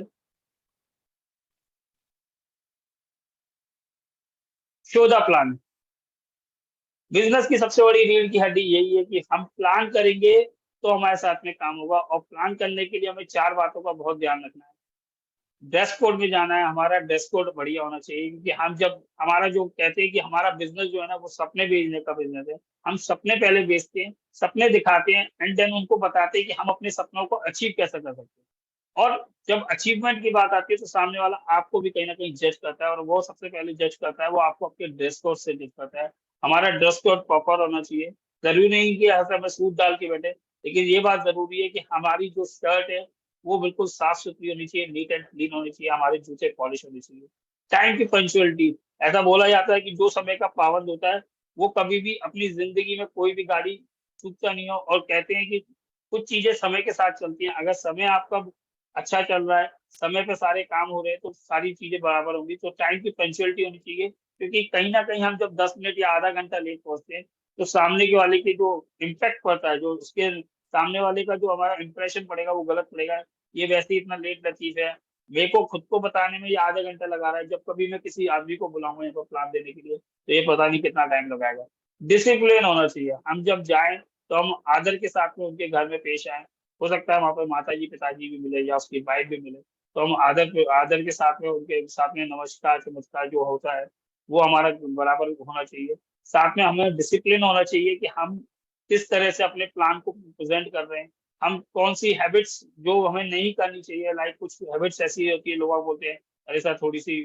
Speaker 1: show the plan. Business की सबसे बड़ी रीढ़ की हड्डी यही है कि हम प्लान करेंगे तो हमारे साथ में काम होगा, और प्लान करने के लिए हमें चार बातों का बहुत ध्यान रखना है। ड्रेस कोड में जाना है, हमारा ड्रेस कोड बढ़िया होना चाहिए, क्योंकि हम जब हमारा जो कहते हैं कि हमारा बिजनेस जो है ना वो सपने बेचने का बिजनेस है। हम सपने पहले बेचते हैं, सपने दिखाते हैं, एंड देन उनको बताते हैं कि हम अपने सपनों को अचीव कैसे कर सकते हैं। और जब अचीवमेंट की बात आती है, तो सामने वाला आपको भी कहीं ना कहीं जज करता है, और वो सबसे पहले जज करता है, वो आपको आपके ड्रेस कोड से जज करता है। हमारा ड्रेस कोड प्रॉपर होना चाहिए। जरूरी नहीं कि हर समय सूट डाल के बैठे, लेकिन ये बात जरूरी है कि हमारी जो शर्ट है वो बिल्कुल साफ-सुथरी होनी चाहिए, नीट एंड क्लीन होनी चाहिए, हमारे जूते पॉलिश होने चाहिए। टाइम की पंक्चुअलिटी, ऐसा बोला जाता है कि जो समय का पाबंद होता है, वो कभी भी अपनी ज़िंदगी में कोई भी गाड़ी चूकता नहीं हो, और कहते हैं कि कुछ चीज़ें समय के साथ चलती हैं। अगर समय आपका अच्छा चल रहा है, समय पे सारे काम हो रहे हैं, तो सारी चीज़ें बराबर होंगी। तो टाइम की पंक्चुअलिटी होनी चाहिए, क्योंकि कहीं न कहीं हम जब 10 मिनट या आधा घंटा लेट पहुँचते हैं, तो सामने के वाले की जो इम्पैक्ट पड़ता है, जो उसके सामने वाले का जो हमारा इंप्रेशन पड़ेगा, वो गलत पड़ेगा। ये वैसे ही इतना लेट लतीफ़ है, मेरे को खुद को बताने में ये आधा घंटा लगा रहा है, जब कभी मैं किसी आदमी को बुलाऊँगा यहाँ पर प्लान देने के लिए, तो ये पता नहीं कितना टाइम लगाएगा। डिसिप्लिन होना चाहिए, हम जब जाएँ, तो हम आदर के साथ में उनके घर में पेश आएँ। हो सकता है वहाँ पर माताजी, पिताजी भी मिले या उसकी वाइफ़ भी मिले, तो हम आदर के साथ में उनके साथ में नमस्कार-चमस्कार जो होता है, वो हमारा बराबर होना चाहिए। साथ में हमें डिसिप्लिन होना चाहिए कि हम किस तरह से अपने प्लान को प्रेज़ेंट कर रहे हैं। हम कौन-सी हैबिट्स जो हमें नहीं करनी चाहिए, लाइक कुछ हैबिट्स ऐसी होती है, लोग बोलते हैं, "अरे सर, थोड़ी-सी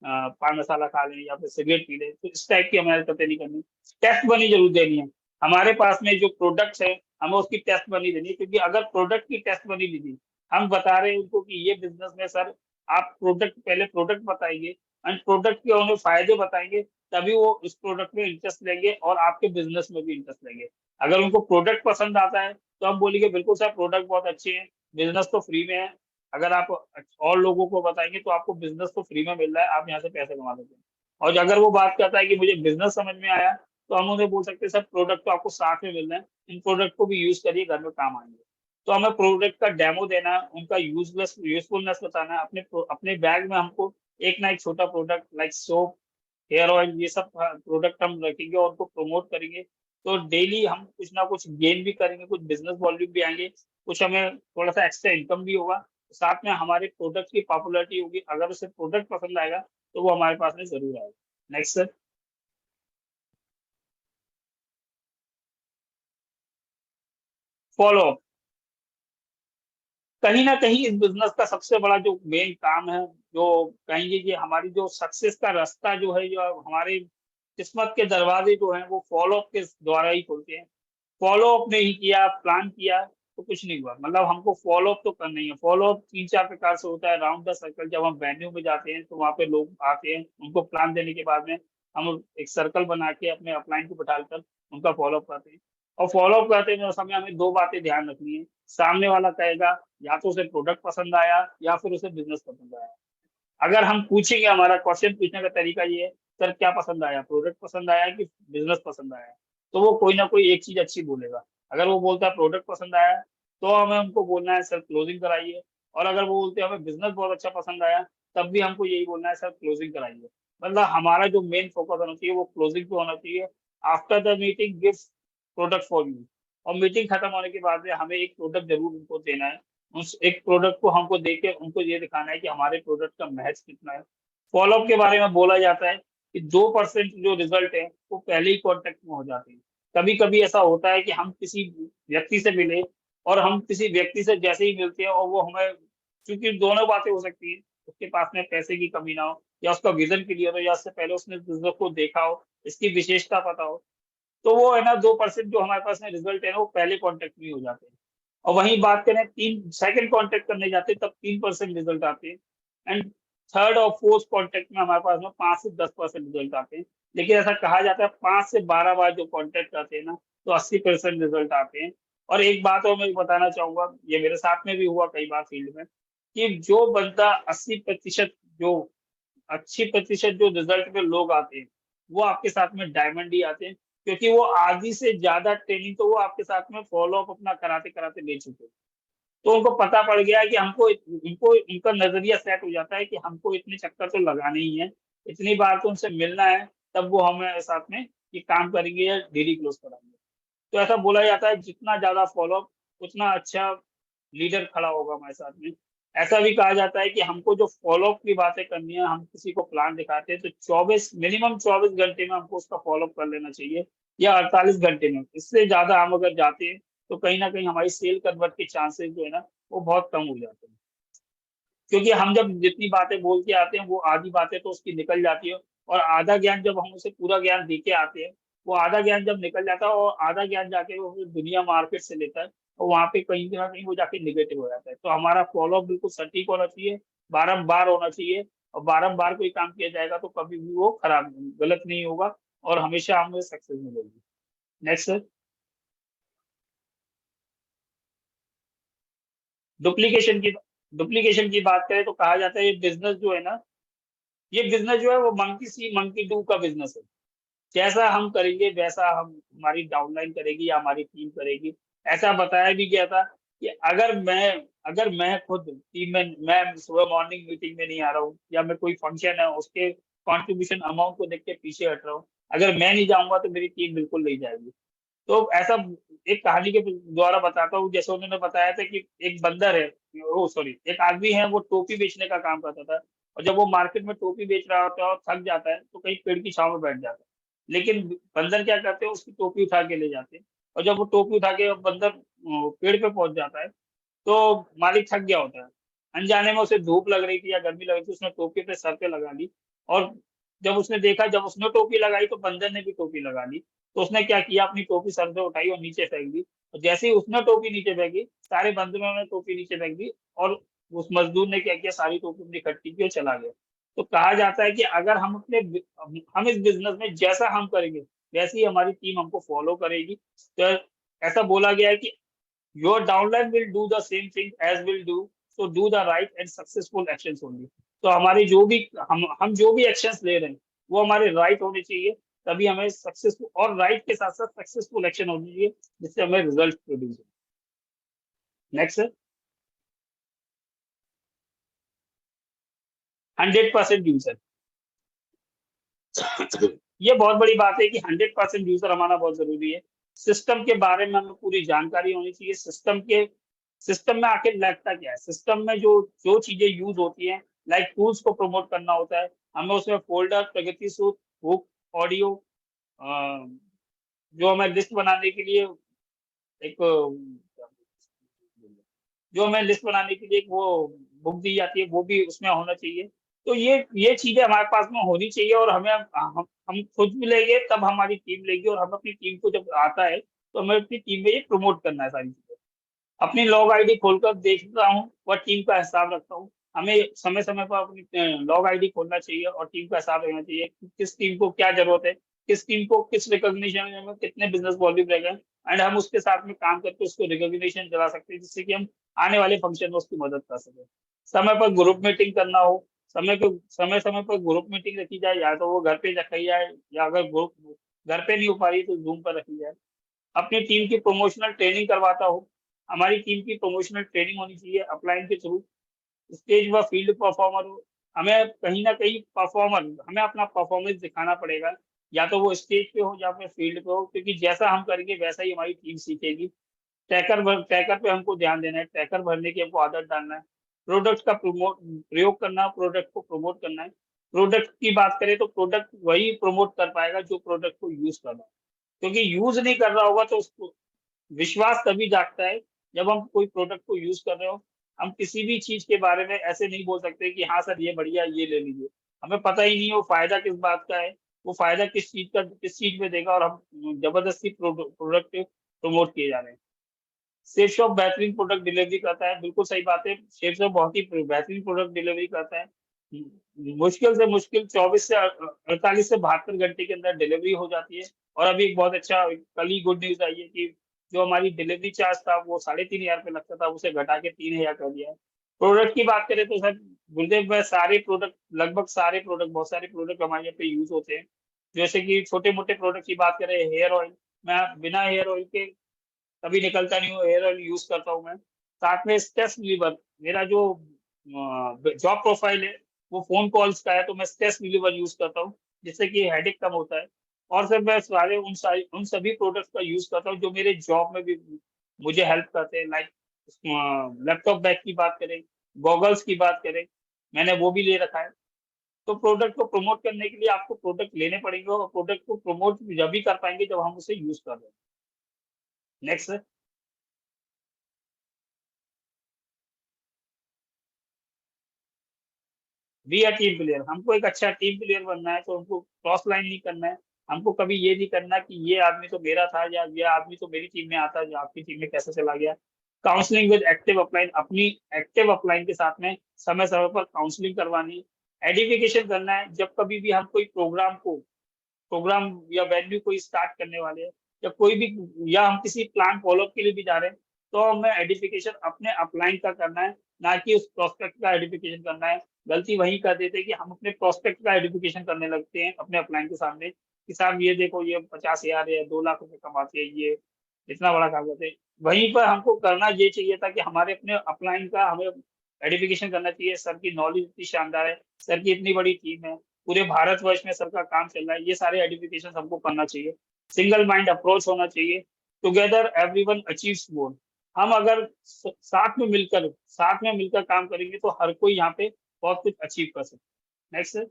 Speaker 1: पान मसाला खा लें या फिर सिगरेट पी लें", तो इस टाइप की हमें हरकतें नहीं करनी। टेस्ट बनी ज़रूर देनी है। हमारे पास में जो प्रोडक्ट्स हैं, हमें उसकी टेस्ट बनी देनी है, क्योंकि अगर प्रोडक्ट की टेस्ट बनी नहीं दी, हम बता रहे हैं उनको कि ये बिज़नेस में सर, आप पहले प्रोडक्ट बताइए एंड प्रोडक्ट के उन्हें फ़ायदे बताएँगे, तभी वो उस प्रोडक्ट में इंटरेस्ट लेंगे और आपके बिज़नेस में भी इंटरेस्ट लेंगे। अगर उनको प्रोडक्ट पसंद आता है, तो हम बोलेंगे बिल्कुल सर, प्रोडक्ट बहुत अच्छे हैं, बिज़नेस तो फ्री में है। अगर आप और लोगों को बताएँगे, तो आपको बिज़नेस तो फ्री में मिल रहा है, आप यहाँ से पैसे कमा सकते हैं। और अगर वो बात करता है कि मुझे बिज़नेस समझ में आया, तो हम उन्हें बोल सकते हैं सर, प्रोडक्ट तो आपको साथ में मिल रहा है, इन प्रोडक्ट को भी यूज़ करिए, घर में काम आएँगे। तो हमें प्रोडक्ट का डेमो देना है, उनका यूज़फुलनेस बताना है, अपने बैग में हमको एक ना एक छोटा product like soap, hair oil, ये सब प्रोडक्ट हम रखेंगे और उनको प्रमोट करेंगे। तो डेली हम कुछ ना कुछ गेन भी करेंगे, कुछ बिज़नेस वॉल्यूम भी आएँगे, कुछ हमें थोड़ा-सा एक्स्ट्रा इनकम भी होगा, साथ में हमारे प्रोडक्ट की पॉपुलैरिटी होगी। अगर उसे प्रोडक्ट पसंद आएगा, तो वो हमारे पास में ज़रूर आएगा। Next sir. Follow up. कहीं न कहीं इस बिज़नेस का सबसे बड़ा जो मेन काम है, जो कहेंगे कि हमारी जो सक्सेस का रास्ता जो है, जो हमारे किस्मत के दरवाज़े जो हैं, वो फ़ॉलो अप के द्वारा ही खुलते हैं। फ़ॉलो अप नहीं किया, प्लान किया, तो कुछ नहीं हुआ। मतलब हमको फ़ॉलो अप तो करना ही है। फ़ॉलो अप 3-4 प्रकार से होता है। राउंड द सर्कल, जब हम वेन्यू में जाते हैं, तो वहाँ पे लोग आते हैं, उनको प्लान देने के बाद में हम एक सर्कल बना के अपने अपलाइन को बिठाकर उनका फ़ॉलो अप करते हैं। और फ़ॉलो अप करते समय हमें 2 बातें ध्यान रखनी है। सामने वाला कहेगा, या तो उसे प्रोडक्ट पसंद आया या फिर उसे बिज़नेस पसंद आया। अगर हम पूछेंगे, हमारा क्वेश्चन पूछने का तरीका ये है, सर क्या पसंद आया? प्रोडक्ट पसंद आया कि बिज़नेस पसंद आया? तो वो कोई ना कोई एक चीज़ अच्छी बोलेगा। अगर वो बोलता है प्रोडक्ट पसंद आया, तो हमें उनको बोलना है सर क्लोजिंग कराइए, और अगर वो बोलते हैं हमें बिज़नेस बहुत अच्छा पसंद आया, तब भी हमको यही बोलना है सर क्लोजिंग कराइए। मतलब हमारा जो मेन फोकस होना चाहिए, वो क्लोजिंग पे होना चाहिए। After the meeting give product for you. और मीटिंग खत्म होने के बाद में हमें एक प्रोडक्ट ज़रूर उनको देना है। उस एक प्रोडक्ट को हमको देके उनको ये दिखाना है कि हमारे प्रोडक्ट का महत्व कितना है। फ़ॉलो-अप के बारे में बोला जाता है कि 2% जो रिज़ल्ट है, वो पहले ही कॉन्टैक्ट में हो जाते हैं। कभी-कभी ऐसा होता है कि हम किसी व्यक्ति से मिले, और हम किसी व्यक्ति से जैसे ही मिलते हैं, और वो हमें, क्योंकि दोनों बातें हो सकती हैं, उसके पास में पैसे की कमी ना हो, या उसका विज़न क्लियर हो, या उससे पहले उसने बिज़नेस को देखा हो, इसकी विशेषता पता हो। तो वो है ना, 2% जो हमारे पास में रिज़ल्ट है ना, वो पहले कॉन्टैक्ट में ही हो जाते हैं। और वहीं बात करें, 3 सेकंड कॉन्टैक्ट करने जाते हैं, तब 3% रिज़ल्ट आते हैं, एंड थर्ड और फोर्थ कॉन्टैक्ट में हमारे पास में 5 से 10% रिज़ल्ट आते हैं। लेकिन ऐसा कहा जाता है 5 से 12 बार जो कॉन्टैक्ट आते हैं ना, तो 80% रिज़ल्ट आते हैं। और एक बात और मैं बताना चाहूँगा, ये मेरे साथ में भी हुआ कई बार फील्ड में, कि जो बंदा 80% जो अच्छी प्रतिशत जो रिज़ल्ट में लोग आते हैं, वो आपके साथ में डायमंड ही आते हैं, क्योंकि वो आधी से ज़्यादा ट्रेनिंग तो वो आपके साथ में फ़ॉलो अप अपना कराते-कराते ले चुके हैं। तो उनको पता पड़ गया है कि उनको उनका नज़रिया सेट हो जाता है कि हमको इतने चक्कर तो लगाने ही हैं, इतनी बार तो उनसे मिलना है, तब वो हमें साथ में ये काम करेंगे या डील क्लोज़ कराएँगे। तो ऐसा बोला जाता है, जितना ज़्यादा फ़ॉलो-अप, उतना अच्छा लीडर खड़ा होगा हमारे साथ में। ऐसा भी कहा जाता है कि हमको जो फ़ॉलो-अप की बातें करनी है, हम किसी को प्लान दिखाते हैं, तो 24 घंटे में हमको उसका फ़ॉलो-अप कर लेना चाहिए, या 48 घंटे में। इससे ज़्यादा हम अगर जाते हैं, तो कहीं न कहीं हमारी सेल कन्वर्ट के चांसेज़ जो है ना, वो बहुत कम हो जाते हैं। क्योंकि हम जब जितनी बातें बोल के आते हैं, वो आधी बातें तो उसकी निकल जाती है, और आधा ज्ञान जब हम उसे पूरा ज्ञान दे के आते हैं, वो आधा ज्ञान जब निकल जाता है, और आधा ज्ञान जाके वो फिर दुनिया मार्केट से लेता है, और वहाँ पे कहीं ना कहीं वो जाके निगेटिव हो जाता है। तो हमारा फॉलो अप बिल्कुल सटीक होना चाहिए, बारंबार होना चाहिए, और बारंबार कोई काम किया जाएगा तो कभी भी वो खराब गलत नहीं होगा और हमेशा हमें सक्सेस मिलेगी। Next sir. डुप्लीकेशन की डुप्लीकेशन की बात करें तो कहा जाता है ये बिजनेस जो है ना, ये बिजनेस जो है वो मंकी सी मंकी डू का बिजनेस है। जैसा हम करेंगे वैसा हम हमारी डाउनलाइन करेगी या हमारी टीम करेगी। ऐसा बताया भी गया था कि अगर मैं खुद टीम में, मैं सुबह मॉर्निंग मीटिंग में नहीं आ रहा हूँ या मैं कोई फंक्शन है उसके कंट्रीब्यूशन अमाउंट को देख के पीछे हट रहा हूँ, अगर मैं नहीं जाऊंगा तो मेरी टीम बिल्कुल नहीं जाएगी। तो ऐसा एक कहानी के द्वारा बताता हूँ। जैसे उन्होंने बताया था कि एक बंदर है, ओ सॉरी, एक आदमी है, वो टोपी बेचने का काम करता था। और जब वो मार्केट में टोपी बेच रहा होता है और थक जाता है तो कहीं पेड़ की छांव में बैठ जाता है। लेकिन बंदर क्या करते हैं, उसकी टोपी उठा के ले जाते हैं। और जब वो टोपी उठा के बंदर पेड़ पे पहुंच जाता है तो मालिक थक गया होता है। अनजाने में उसे धूप लग रही थी या गर्मी लग रही थी, उसने टोपी अपने सर पे लगा ली। और जब उसने टोपी लगाई तो बंदर ने भी टोपी लगा ली। तो उसने क्या किया, अपनी टोपी सर से उठाई और नीचे फेंक दी। और जैसे ही उसने टोपी नीचे फेंकी, सारे बंदरों ने टोपी नीचे फेंक दी। और उस मजदूर ने क्या किया, सारी टोपी अपनी इकट्ठी की और चला गया। तो कहा जाता है कि अगर हम इस बिजनेस में जैसा हम करेंगे वैसे ही हमारी टीम हमको फॉलो करेगी। तो ऐसा बोला गया है कि your downline will do the same thing as will do, so do the right and successful actions only। तो हमारी जो भी हम जो भी एक्शंस ले रहे हैं वो हमारे राइट होने चाहिए, तभी हमें सक्सेसफुल, और राइट के साथ साथ सक्सेसफुल एक्शन होनी चाहिए जिससे हमें रिजल्ट प्रोड्यूस हो। नेक्स्ट। 100% यूजर। ये बहुत बड़ी बात है कि 100% यूजर हमारा बहुत जरूरी है। सिस्टम के बारे में हमें पूरी जानकारी होनी चाहिए। सिस्टम में आखिर लगता क्या है, सिस्टम में जो जो चीजें यूज होती हैं, लाइक टूल्स को प्रमोट करना होता है। हमें उसमें फोल्डर, प्रगति सूत्र, बुक, ऑडियो, जो हमें लिस्ट बनाने के लिए एक जो हमें लिस्ट बनाने के लिए एक वो बुक दी जाती है, वो भी उसमें होना चाहिए। तो ये चीजें हमारे पास में होनी चाहिए, और हम खुद भी लेंगे तब हमारी टीम लेगी, और हम अपनी टीम को जब आता है तो हमें अपनी टीम में ये प्रमोट करना है सारी चीजें। अपनी लॉग आईडी खोलकर देखता हूँ और टीम का हिसाब रखता हूँ। हमें समय समय पर अपनी लॉग आईडी खोलना चाहिए और टीम का हिसाब रखना चाहिए कि किस टीम को क्या जरूरत है, किस टीम को किस रिकॉग्निशन में कितने बिजनेस वॉल्यूम रहेगा। एंड हम उसके साथ में काम करके उसको रिकॉग्निशन दिला सकते हैं, जिससे कि हम आने वाले फंक्शन में उसकी मदद कर सकें। समय पर ग्रुप मीटिंग करना हो, समय समय पर ग्रुप मीटिंग रखी जाए, या तो वो घर पे रखी जाए, या अगर ग्रुप घर पे नहीं हो पा रही तो जूम पर रखी जाए। अपनी टीम की प्रमोशनल ट्रेनिंग करवाता हूँ। हमारी टीम की प्रमोशनल ट्रेनिंग होनी चाहिए अपलाइन के थ्रू। स्टेज व फील्ड परफॉर्मर हो, हमें कहीं ना कहीं हमें अपना परफॉर्मेंस दिखाना पड़ेगा, या तो वो स्टेज पे हो या फिर फील्ड पे हो, क्योंकि जैसा हम करेंगे वैसा ही हमारी टीम सीखेगी। ट्रैकर पे हमको ध्यान देना है, ट्रैकर भरने की हमको आदत डालना है। प्रोडक्ट का प्रयोग करना, प्रोडक्ट को प्रमोट करना है। प्रोडक्ट की बात करें तो प्रोडक्ट वही प्रमोट कर पाएगा जो प्रोडक्ट को यूज कर रहा है, क्योंकि यूज नहीं कर रहा होगा तो उसको विश्वास तभी जागता है जब हम कोई प्रोडक्ट को यूज कर रहे हो। हम किसी भी चीज के बारे में ऐसे नहीं बोल सकते कि हाँ सर ये बढ़िया, ये ले लीजिए। हमें पता ही नहीं है वो फायदा किस बात का है, वो फायदा किस चीज में देगा, और हम जबरदस्ती प्रोडक्ट प्रमोट किए जा रहे हैं। सेफ शॉप बेहतरीन प्रोडक्ट डिलीवरी करता है, बिल्कुल सही बात है। सेफ शॉप बहुत ही बेहतरीन प्रोडक्ट डिलीवरी करता है। मुश्किल से मुश्किल 24 से 48 से 72 घंटे के अंदर डिलीवरी हो जाती है। और अभी एक बहुत अच्छा, कल ही गुड न्यूज आई है कि जो हमारी डिलीवरी चार्ज था वो 3,500 पे लगता था, उसे घटा के 3,000 कर दिया है। प्रोडक्ट की बात करें तो सर, गुरुदेव में सारे प्रोडक्ट, लगभग सारे प्रोडक्ट, बहुत सारे प्रोडक्ट हमारे यहाँ पे यूज होते हैं। जैसे कि छोटे मोटे प्रोडक्ट की बात करें, हेयर ऑयल, मैं बिना हेयर ऑयल के कभी निकलता नहीं हूँ, हेयर ऑयल यूज करता हूँ मैं। साथ में स्ट्रेस रिलीवर, मेरा जो जॉब प्रोफाइल है वो फोन कॉल्स का है, तो मैं स्ट्रेस रिलीवर यूज करता हूँ, जिससे कि हेडेक कम होता है। और सर मैं सारे उन सभी प्रोडक्ट्स का यूज करता हूँ जो मेरे जॉब में भी मुझे हेल्प करते हैं। लाइक लैपटॉप बैग की बात करें, गॉगल्स की बात करें, मैंने वो भी ले रखा है। तो प्रोडक्ट को प्रमोट करने के लिए आपको प्रोडक्ट लेने पड़ेंगे, और प्रोडक्ट को प्रमोट जब भी कर पाएंगे जब हम उसे यूज कर रहे हैं। Next. We are team player, हमको एक अच्छा टीम प्लेयर बनना है, तो हमको क्रॉस लाइन नहीं करना है। हमको कभी ये नहीं करना कि ये आदमी तो मेरा था या ये आदमी तो मेरी टीम में आता है, जो आपकी टीम में कैसे चला गया। काउंसलिंग विद एक्टिव अपलाइन, अपनी एक्टिव अपलाइन के साथ में समय समय पर काउंसलिंग करवानी, एडिफिकेशन करना है। जब कभी भी हम कोई प्रोग्राम या वैल्यू कोई स्टार्ट करने वाले हैं, या कोई भी, या हम किसी प्लान फॉलोअप के लिए भी जा रहे हैं, तो हमें एडिफिकेशन अपने अपलाइन का करना है, ना कि उस प्रोस्पेक्ट का एडिफिकेशन करना है। गलती वही कर देते हैं कि हम अपने प्रोस्पेक्ट का एडिफिकेशन करने लगते हैं अपने अपलाइन के सामने, कि साहब ये देखो, ये 50,000 या 2 लाख रुपए कमाते हैं, ये इतना बड़ा काम करते हैं। वहीं पर हमको करना ये चाहिए था कि हमारे अपने अपलाइन का हमें एडिफिकेशन करना चाहिए। सर की नॉलेज इतनी शानदार है, सर की इतनी बड़ी टीम है, पूरे भारतवर्ष में सर का काम चल रहा है, ये सारे एडिफिकेशन हमको करना चाहिए। सिंगल माइंड अप्रोच होना चाहिए। टुगेदर एवरीवन अचीव्स मोर। हम अगर साथ में मिलकर काम करेंगे तो हर कोई यहाँ पे बहुत कुछ अचीव कर सकता है। Next sir.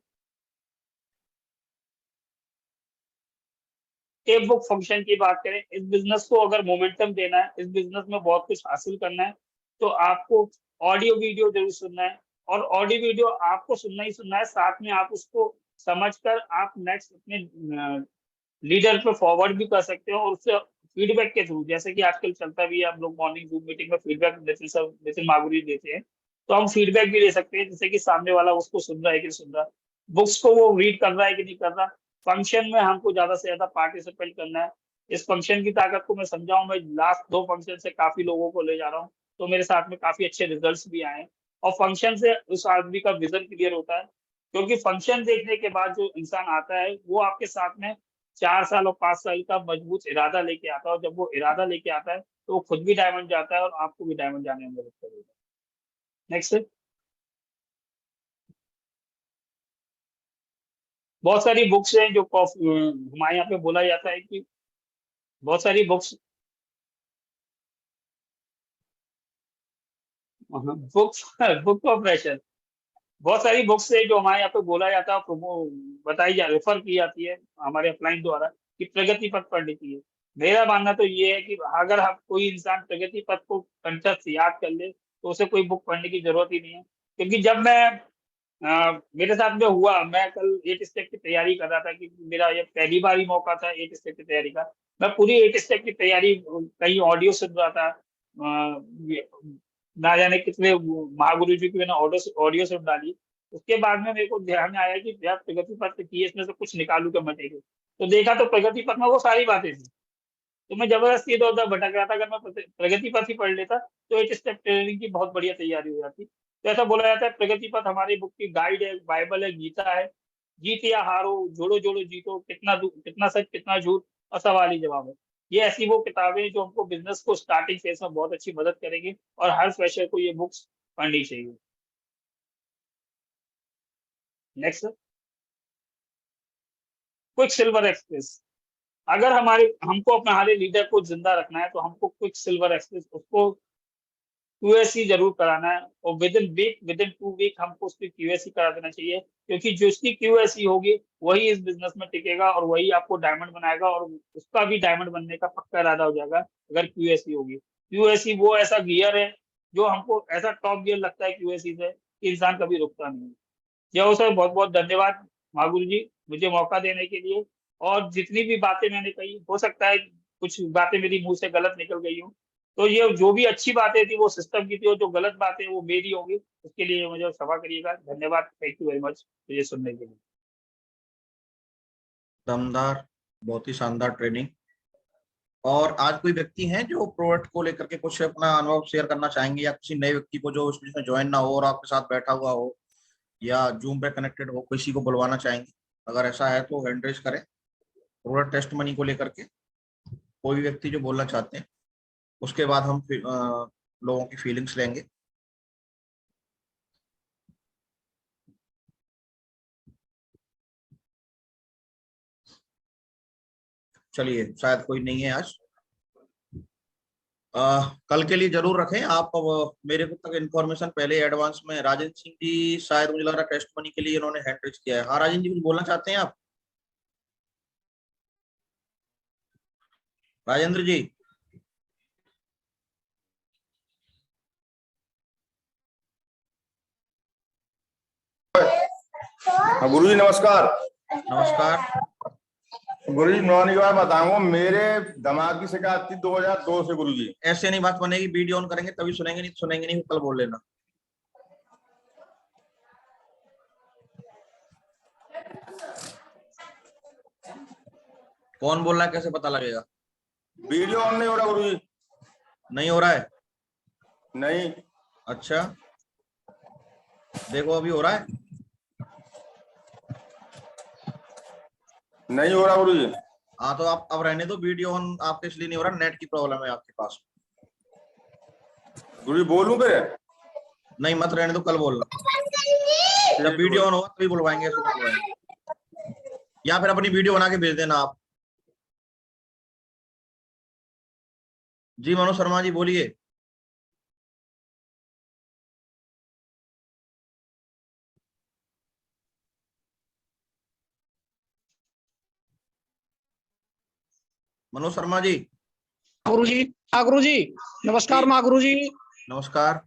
Speaker 1: Tape book function की बात करें, इस बिजनेस को अगर मोमेंटम देना है, इस बिजनेस में बहुत कुछ हासिल करना है, तो आपको ऑडियो वीडियो जरूर सुनना है। और ऑडियो वीडियो आपको सुनना ही सुनना है, साथ में आप उसको समझकर आप नेक्स्ट अपने लीडर पे फॉरवर्ड भी कर सकते हो, और उससे फीडबैक के थ्रू, जैसे कि आजकल चलता भी है, हम लोग मॉर्निंग जूम मीटिंग में फीडबैक नितिन मागुरी देते हैं, तो हम फीडबैक भी ले सकते हैं, जैसे कि सामने वाला उसको सुन रहा है कि नहीं सुन रहा, बुक्स को वो रीड कर रहा है कि नहीं कर रहा। फंक्शन में हमको ज्यादा से ज्यादा पार्टिसिपेट करना है। इस फंक्शन की ताकत को मैं समझाऊं, मैं लास्ट 2 फंक्शन से काफी लोगों को ले जा रहा हूँ, तो मेरे साथ में काफी अच्छे रिजल्ट्स भी आए हैं। और फंक्शन से उस आदमी का विजन क्लियर होता है, क्योंकि फंक्शन देखने के बाद जो इंसान आता है वो आपके साथ में 4 साल और 5 साल का मजबूत इरादा लेके आता है, और जब वो इरादा लेके आता है तो वो खुद भी डायमंड जाता है और आपको भी डायमंड जाने में मदद करेगा। नेक्स्ट। बहुत सारी बुक्स हैं जो हमारे यहाँ पे बोला जाता है कि बहुत सारी books, books book of pressure, बहुत सारी बुक्स है जो हमारे यहाँ पे बोला जाता है, रेफर की जाती है हमारे अपलाइन द्वारा, कि प्रगति पथ पढ़नी चाहिए। मेरा मानना तो ये है कि अगर हम कोई इंसान प्रगति पथ को कंठस्थ याद कर ले, तो उसे कोई बुक पढ़ने की जरूरत ही नहीं है। क्योंकि जब मेरे साथ में हुआ, मैं कल 8 स्टेप की तैयारी कर रहा था, कि मेरा ये पहली बार ही मौका था 8 स्टेप की तैयारी का। मैं पूरी 8 स्टेप की तैयारी कहीं ऑडियो सुन रहा था, ना जाने कितने महागुरु जी की मैंने ऑडियो ऑडियो सुन डाली। उसके बाद में मेरे को ध्यान में आया कि यार प्रगति पथ की है, इसमें से कुछ निकालू क्या मटेरियल, तो देखा तो प्रगति पथ में वो सारी बातें थी। तो मैं जबरदस्ती इधर उधर भटक रहा था, अगर मैं प्रगति पथ ही पढ़ लेता तो 8 स्टेप ट्रेनिंग की बहुत बढ़िया तैयारी हो जाती। तो ऐसा बोला जाता है प्रगति पथ हमारी बुक की गाइड है, बाइबल है, गीता है। जीत या हारो, जोड़ो जोड़ो जीतो, कितना सच कितना झूठ, और सवाल ही जवाब है। ये ऐसी वो किताबें हैं जो हमको बिजनेस को स्टार्टिंग फेज में बहुत अच्छी मदद करेगी, और हर फ्रेशर को ये बुक्स पढ़नी चाहिए। नेक्स्ट। Quick silver express. अगर हमको अपने हमारे लीडर को जिंदा रखना है, तो हमको क्विक सिल्वर एक्सप्रेस उसको क्यूएससी जरूर कराना है, और विद इन 2 वीक हमको उसकी क्यूएससी करा देना चाहिए। क्योंकि जो उसकी क्यूएससी होगी वही इस बिजनेस में टिकेगा, और वही आपको डायमंड बनाएगा, और उसका भी डायमंड बनने का पक्का इरादा हो जाएगा अगर क्यूएससी होगी। क्यूएससी वो ऐसा गियर है जो हमको ऐसा टॉप गियर लगता है क्यूएससी से, कि इंसान कभी रुकता नहीं है। जय हो सर, बहुत बहुत धन्यवाद महागुरु जी मुझे मौका देने के लिए। और जितनी भी बातें मैंने कही, हो सकता है कुछ बातें मेरी मुंह से गलत निकल गई हो, तो ये जो भी अच्छी बातें थी वो सिस्टम की थी, और जो गलत बातें वो मेरी होंगी, उसके लिए मुझे क्षमा करिएगा। धन्यवाद, थैंक यू वेरी मच मुझे सुनने के लिए।
Speaker 2: दमदार, बहुत ही शानदार ट्रेनिंग। और आज कोई व्यक्ति हैं जो प्रोडक्ट को लेकर के कुछ अपना अनुभव शेयर करना चाहेंगे, या किसी नए व्यक्ति को जो इसमें ज्वाइन ना हो और आपके साथ बैठा हुआ हो या जूम पे कनेक्टेड हो, किसी को बुलवाना चाहेंगे? अगर ऐसा है तो हैंड रेज करें। प्रोडक्ट टेस्ट मनी को लेकर के कोई भी व्यक्ति जो बोलना चाहते हैं, उसके बाद हम लोगों की फीलिंग्स लेंगे। चलिए, शायद कोई नहीं है आज। कल के लिए जरूर रखें आप। अब मेरे को तक इन्फॉर्मेशन पहले एडवांस में राजेंद्र सिंह जी, शायद मुझे लग रहा है टेस्ट मनी के लिए इन्होंने हैंड रेज किया है। हाँ राजेंद्र जी, कुछ बोलना चाहते हैं आप? राजेंद्र जी।
Speaker 3: हाँ गुरु जी नमस्कार।
Speaker 2: नमस्कार।
Speaker 3: गुरुजी नौनी की बात बताऊंगा, मेरे दिमाग की शिकायत थी 2002 से गुरुजी।
Speaker 2: ऐसे नहीं बात बनेगी, वीडियो ऑन करेंगे तभी सुनेंगे, नहीं सुनेंगे नहीं, कल बोल लेना। कौन बोल रहा है, कैसे पता लगेगा?
Speaker 3: वीडियो ऑन नहीं हो रहा गुरुजी।
Speaker 2: नहीं हो रहा है?
Speaker 3: नहीं।
Speaker 2: अच्छा देखो अभी हो रहा है?
Speaker 3: नहीं हो रहा गुरुजी।
Speaker 2: हाँ तो आप अब रहने दो, वीडियो ऑन आपके इसलिए नहीं हो रहा, नेट की प्रॉब्लम है आपके पास।
Speaker 3: गुरुजी बोलूं फिर?
Speaker 2: नहीं मत रहने दो, कल बोलना। जब वीडियो ऑन होगा तभी बुलवाएंगे, ऐसे नहीं बुलवाएंगे। या फिर अपनी वीडियो बना के भेज देना आप। जी मनोज शर्मा जी बोलिए। मनोज शर्मा जी।
Speaker 4: गुरुजी, हाँ गुरुजी, नमस्कार महागुरुजी।
Speaker 2: नमस्कार।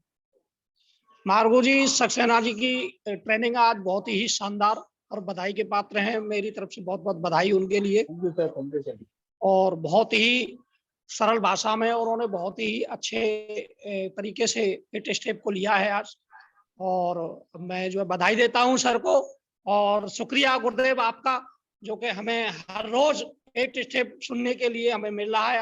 Speaker 4: महागुरुजी, सक्सेना जी की ट्रेनिंग आज बहुत ही शानदार और बधाई के पात्र हैं। मेरी तरफ से बहुत बहुत बधाई उनके लिए। और बहुत ही सरल भाषा में उन्होंने बहुत ही अच्छे तरीके से इट स्टेप को लिया है आज, और मैं जो है बधाई देता हूं सर को। और शुक्रिया गुरुदेव आपका, जो कि हमें हर रोज 8 स्टेप सुनने के लिए हमें मिल रहा है,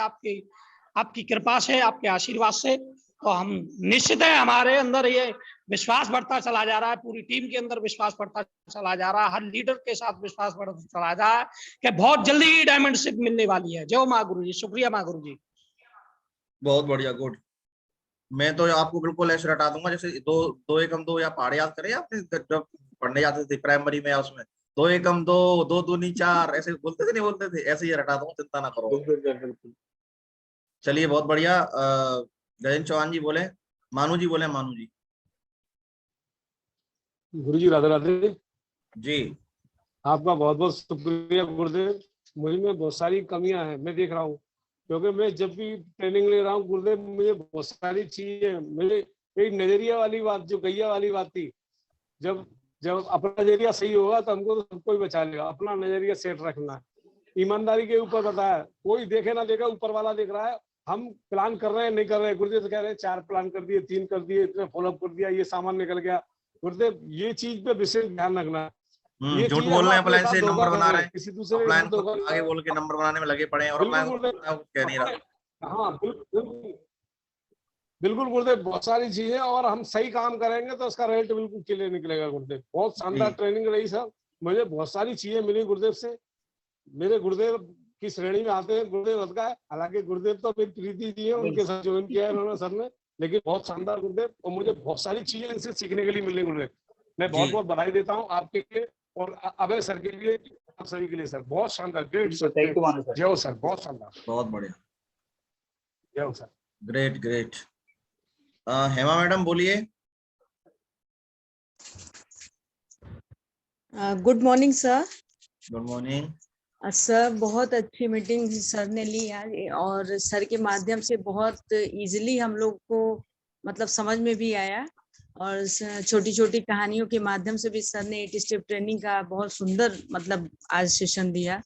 Speaker 4: आपकी कृपा से, आपके आशीर्वाद से। तो हम निश्चित है, हमारे अंदर ये विश्वास बढ़ता चला जा रहा है, पूरी टीम के अंदर विश्वास बढ़ता चला जा रहा है, हर लीडर के साथ विश्वास बढ़ता चला जा रहा है कि बहुत जल्दी ही डायमंडशिप मिलने वाली है। जय माँ गुरु जी। शुक्रिया माँ गुरु जी।
Speaker 2: बहुत बढ़िया, गुड। मैं तो आपको बिल्कुल ऐसे रटा दूंगा जैसे दो दो एकम दो, या पहाड़े याद करें आपने जब पढ़ने जाते थे प्राइमरी में, उसमें 2 एकम 2, 2 दूनी 4 ऐसे बोलते थे, नहीं बोलते थे? ऐसे ही रटा दूंगा, चिंता ना करो। चलिए बहुत बढ़िया। गजेंद्र चौहान जी बोले, मानू जी बोले, मानू जी।
Speaker 5: गुरु जी राधे राधे
Speaker 2: जी।
Speaker 5: आपका बहुत बहुत शुक्रिया गुरुदेव। मुझ में बहुत सारी कमियां हैं, मैं देख रहा हूँ, क्योंकि मैं जब भी ट्रेनिंग ले रहा हूँ गुरुदेव, मुझे बहुत सारी चीजें, मेरे एक नजरिया वाली बात, जो गैया वाली बात थी, जब जब अपना नजरिया सही होगा तो हमको तो सब कोई बचा लेगा। अपना नजरिया सेट रखना है, ईमानदारी के ऊपर बताया। कोई देखे ना देखे, ऊपर वाला देख रहा है। हम प्लान कर रहे हैं, नहीं कर रहे हैं। गुरुदेव तो कह रहे हैं 4 प्लान कर दिए, 3 कर दिए, इतने फॉलोअप कर दिया, ये सामान निकल गया। गुरुदेव ये चीज पे विशेष ध्यान रखना है। ये
Speaker 2: झूठ
Speaker 5: चीज
Speaker 2: बोल रहे हैं,
Speaker 5: हम अपने
Speaker 2: अपलाइन
Speaker 5: साथ
Speaker 2: से
Speaker 5: धोखा
Speaker 2: नंबर
Speaker 5: कर
Speaker 2: बना
Speaker 5: रहे
Speaker 2: रहे
Speaker 5: हैं,
Speaker 2: हैं,
Speaker 5: किसी दूसरे के
Speaker 2: अपलाइन
Speaker 5: साथ
Speaker 2: को
Speaker 5: धोखा।
Speaker 2: आगे बोल के नंबर बनाने में लगे पड़े हैं, और अपलाइन कह नहीं रहा।
Speaker 5: हाँ बिल्कुल गुरुदेव, बहुत सारी चीजें, और हम सही काम करेंगे तो उसका रिजल्ट बिल्कुल क्लियर निकलेगा गुरुदेव। बहुत शानदार ट्रेनिंग रही सर, मुझे बहुत सारी चीजें मिली गुरुदेव से। मेरे गुरुदेव की श्रेणी में आते हैं गुरुदेव का है, हालांकि गुरुदेव तो मेरी प्रीति जी है, उनके साथ ज्वाइन किया है उन्होंने सर ने, लेकिन बहुत शानदार गुरुदेव, और मुझे बहुत सारी चीजें इनसे सीखने के लिए मिली गुरुदेव। मैं बहुत बहुत बधाई देता हूँ आपके लिए और अभय सर के लिए, आप सभी के लिए सर। बहुत शानदार, ग्रेट सर, जय हो सर, बहुत शानदार,
Speaker 2: बहुत बढ़िया,
Speaker 5: जय हो sir.
Speaker 2: Great great. Hema madam बोलिए।
Speaker 6: Good morning sir.
Speaker 2: Good morning
Speaker 6: sir, बहुत अच्छी मीटिंग सर ने ली आज, और सर के माध्यम से बहुत इजीली हम लोग को मतलब समझ में भी आया, और छोटी छोटी कहानियों के माध्यम से भी सर ने 8 स्टेप ट्रेनिंग का बहुत सुंदर मतलब आज सेशन दिया।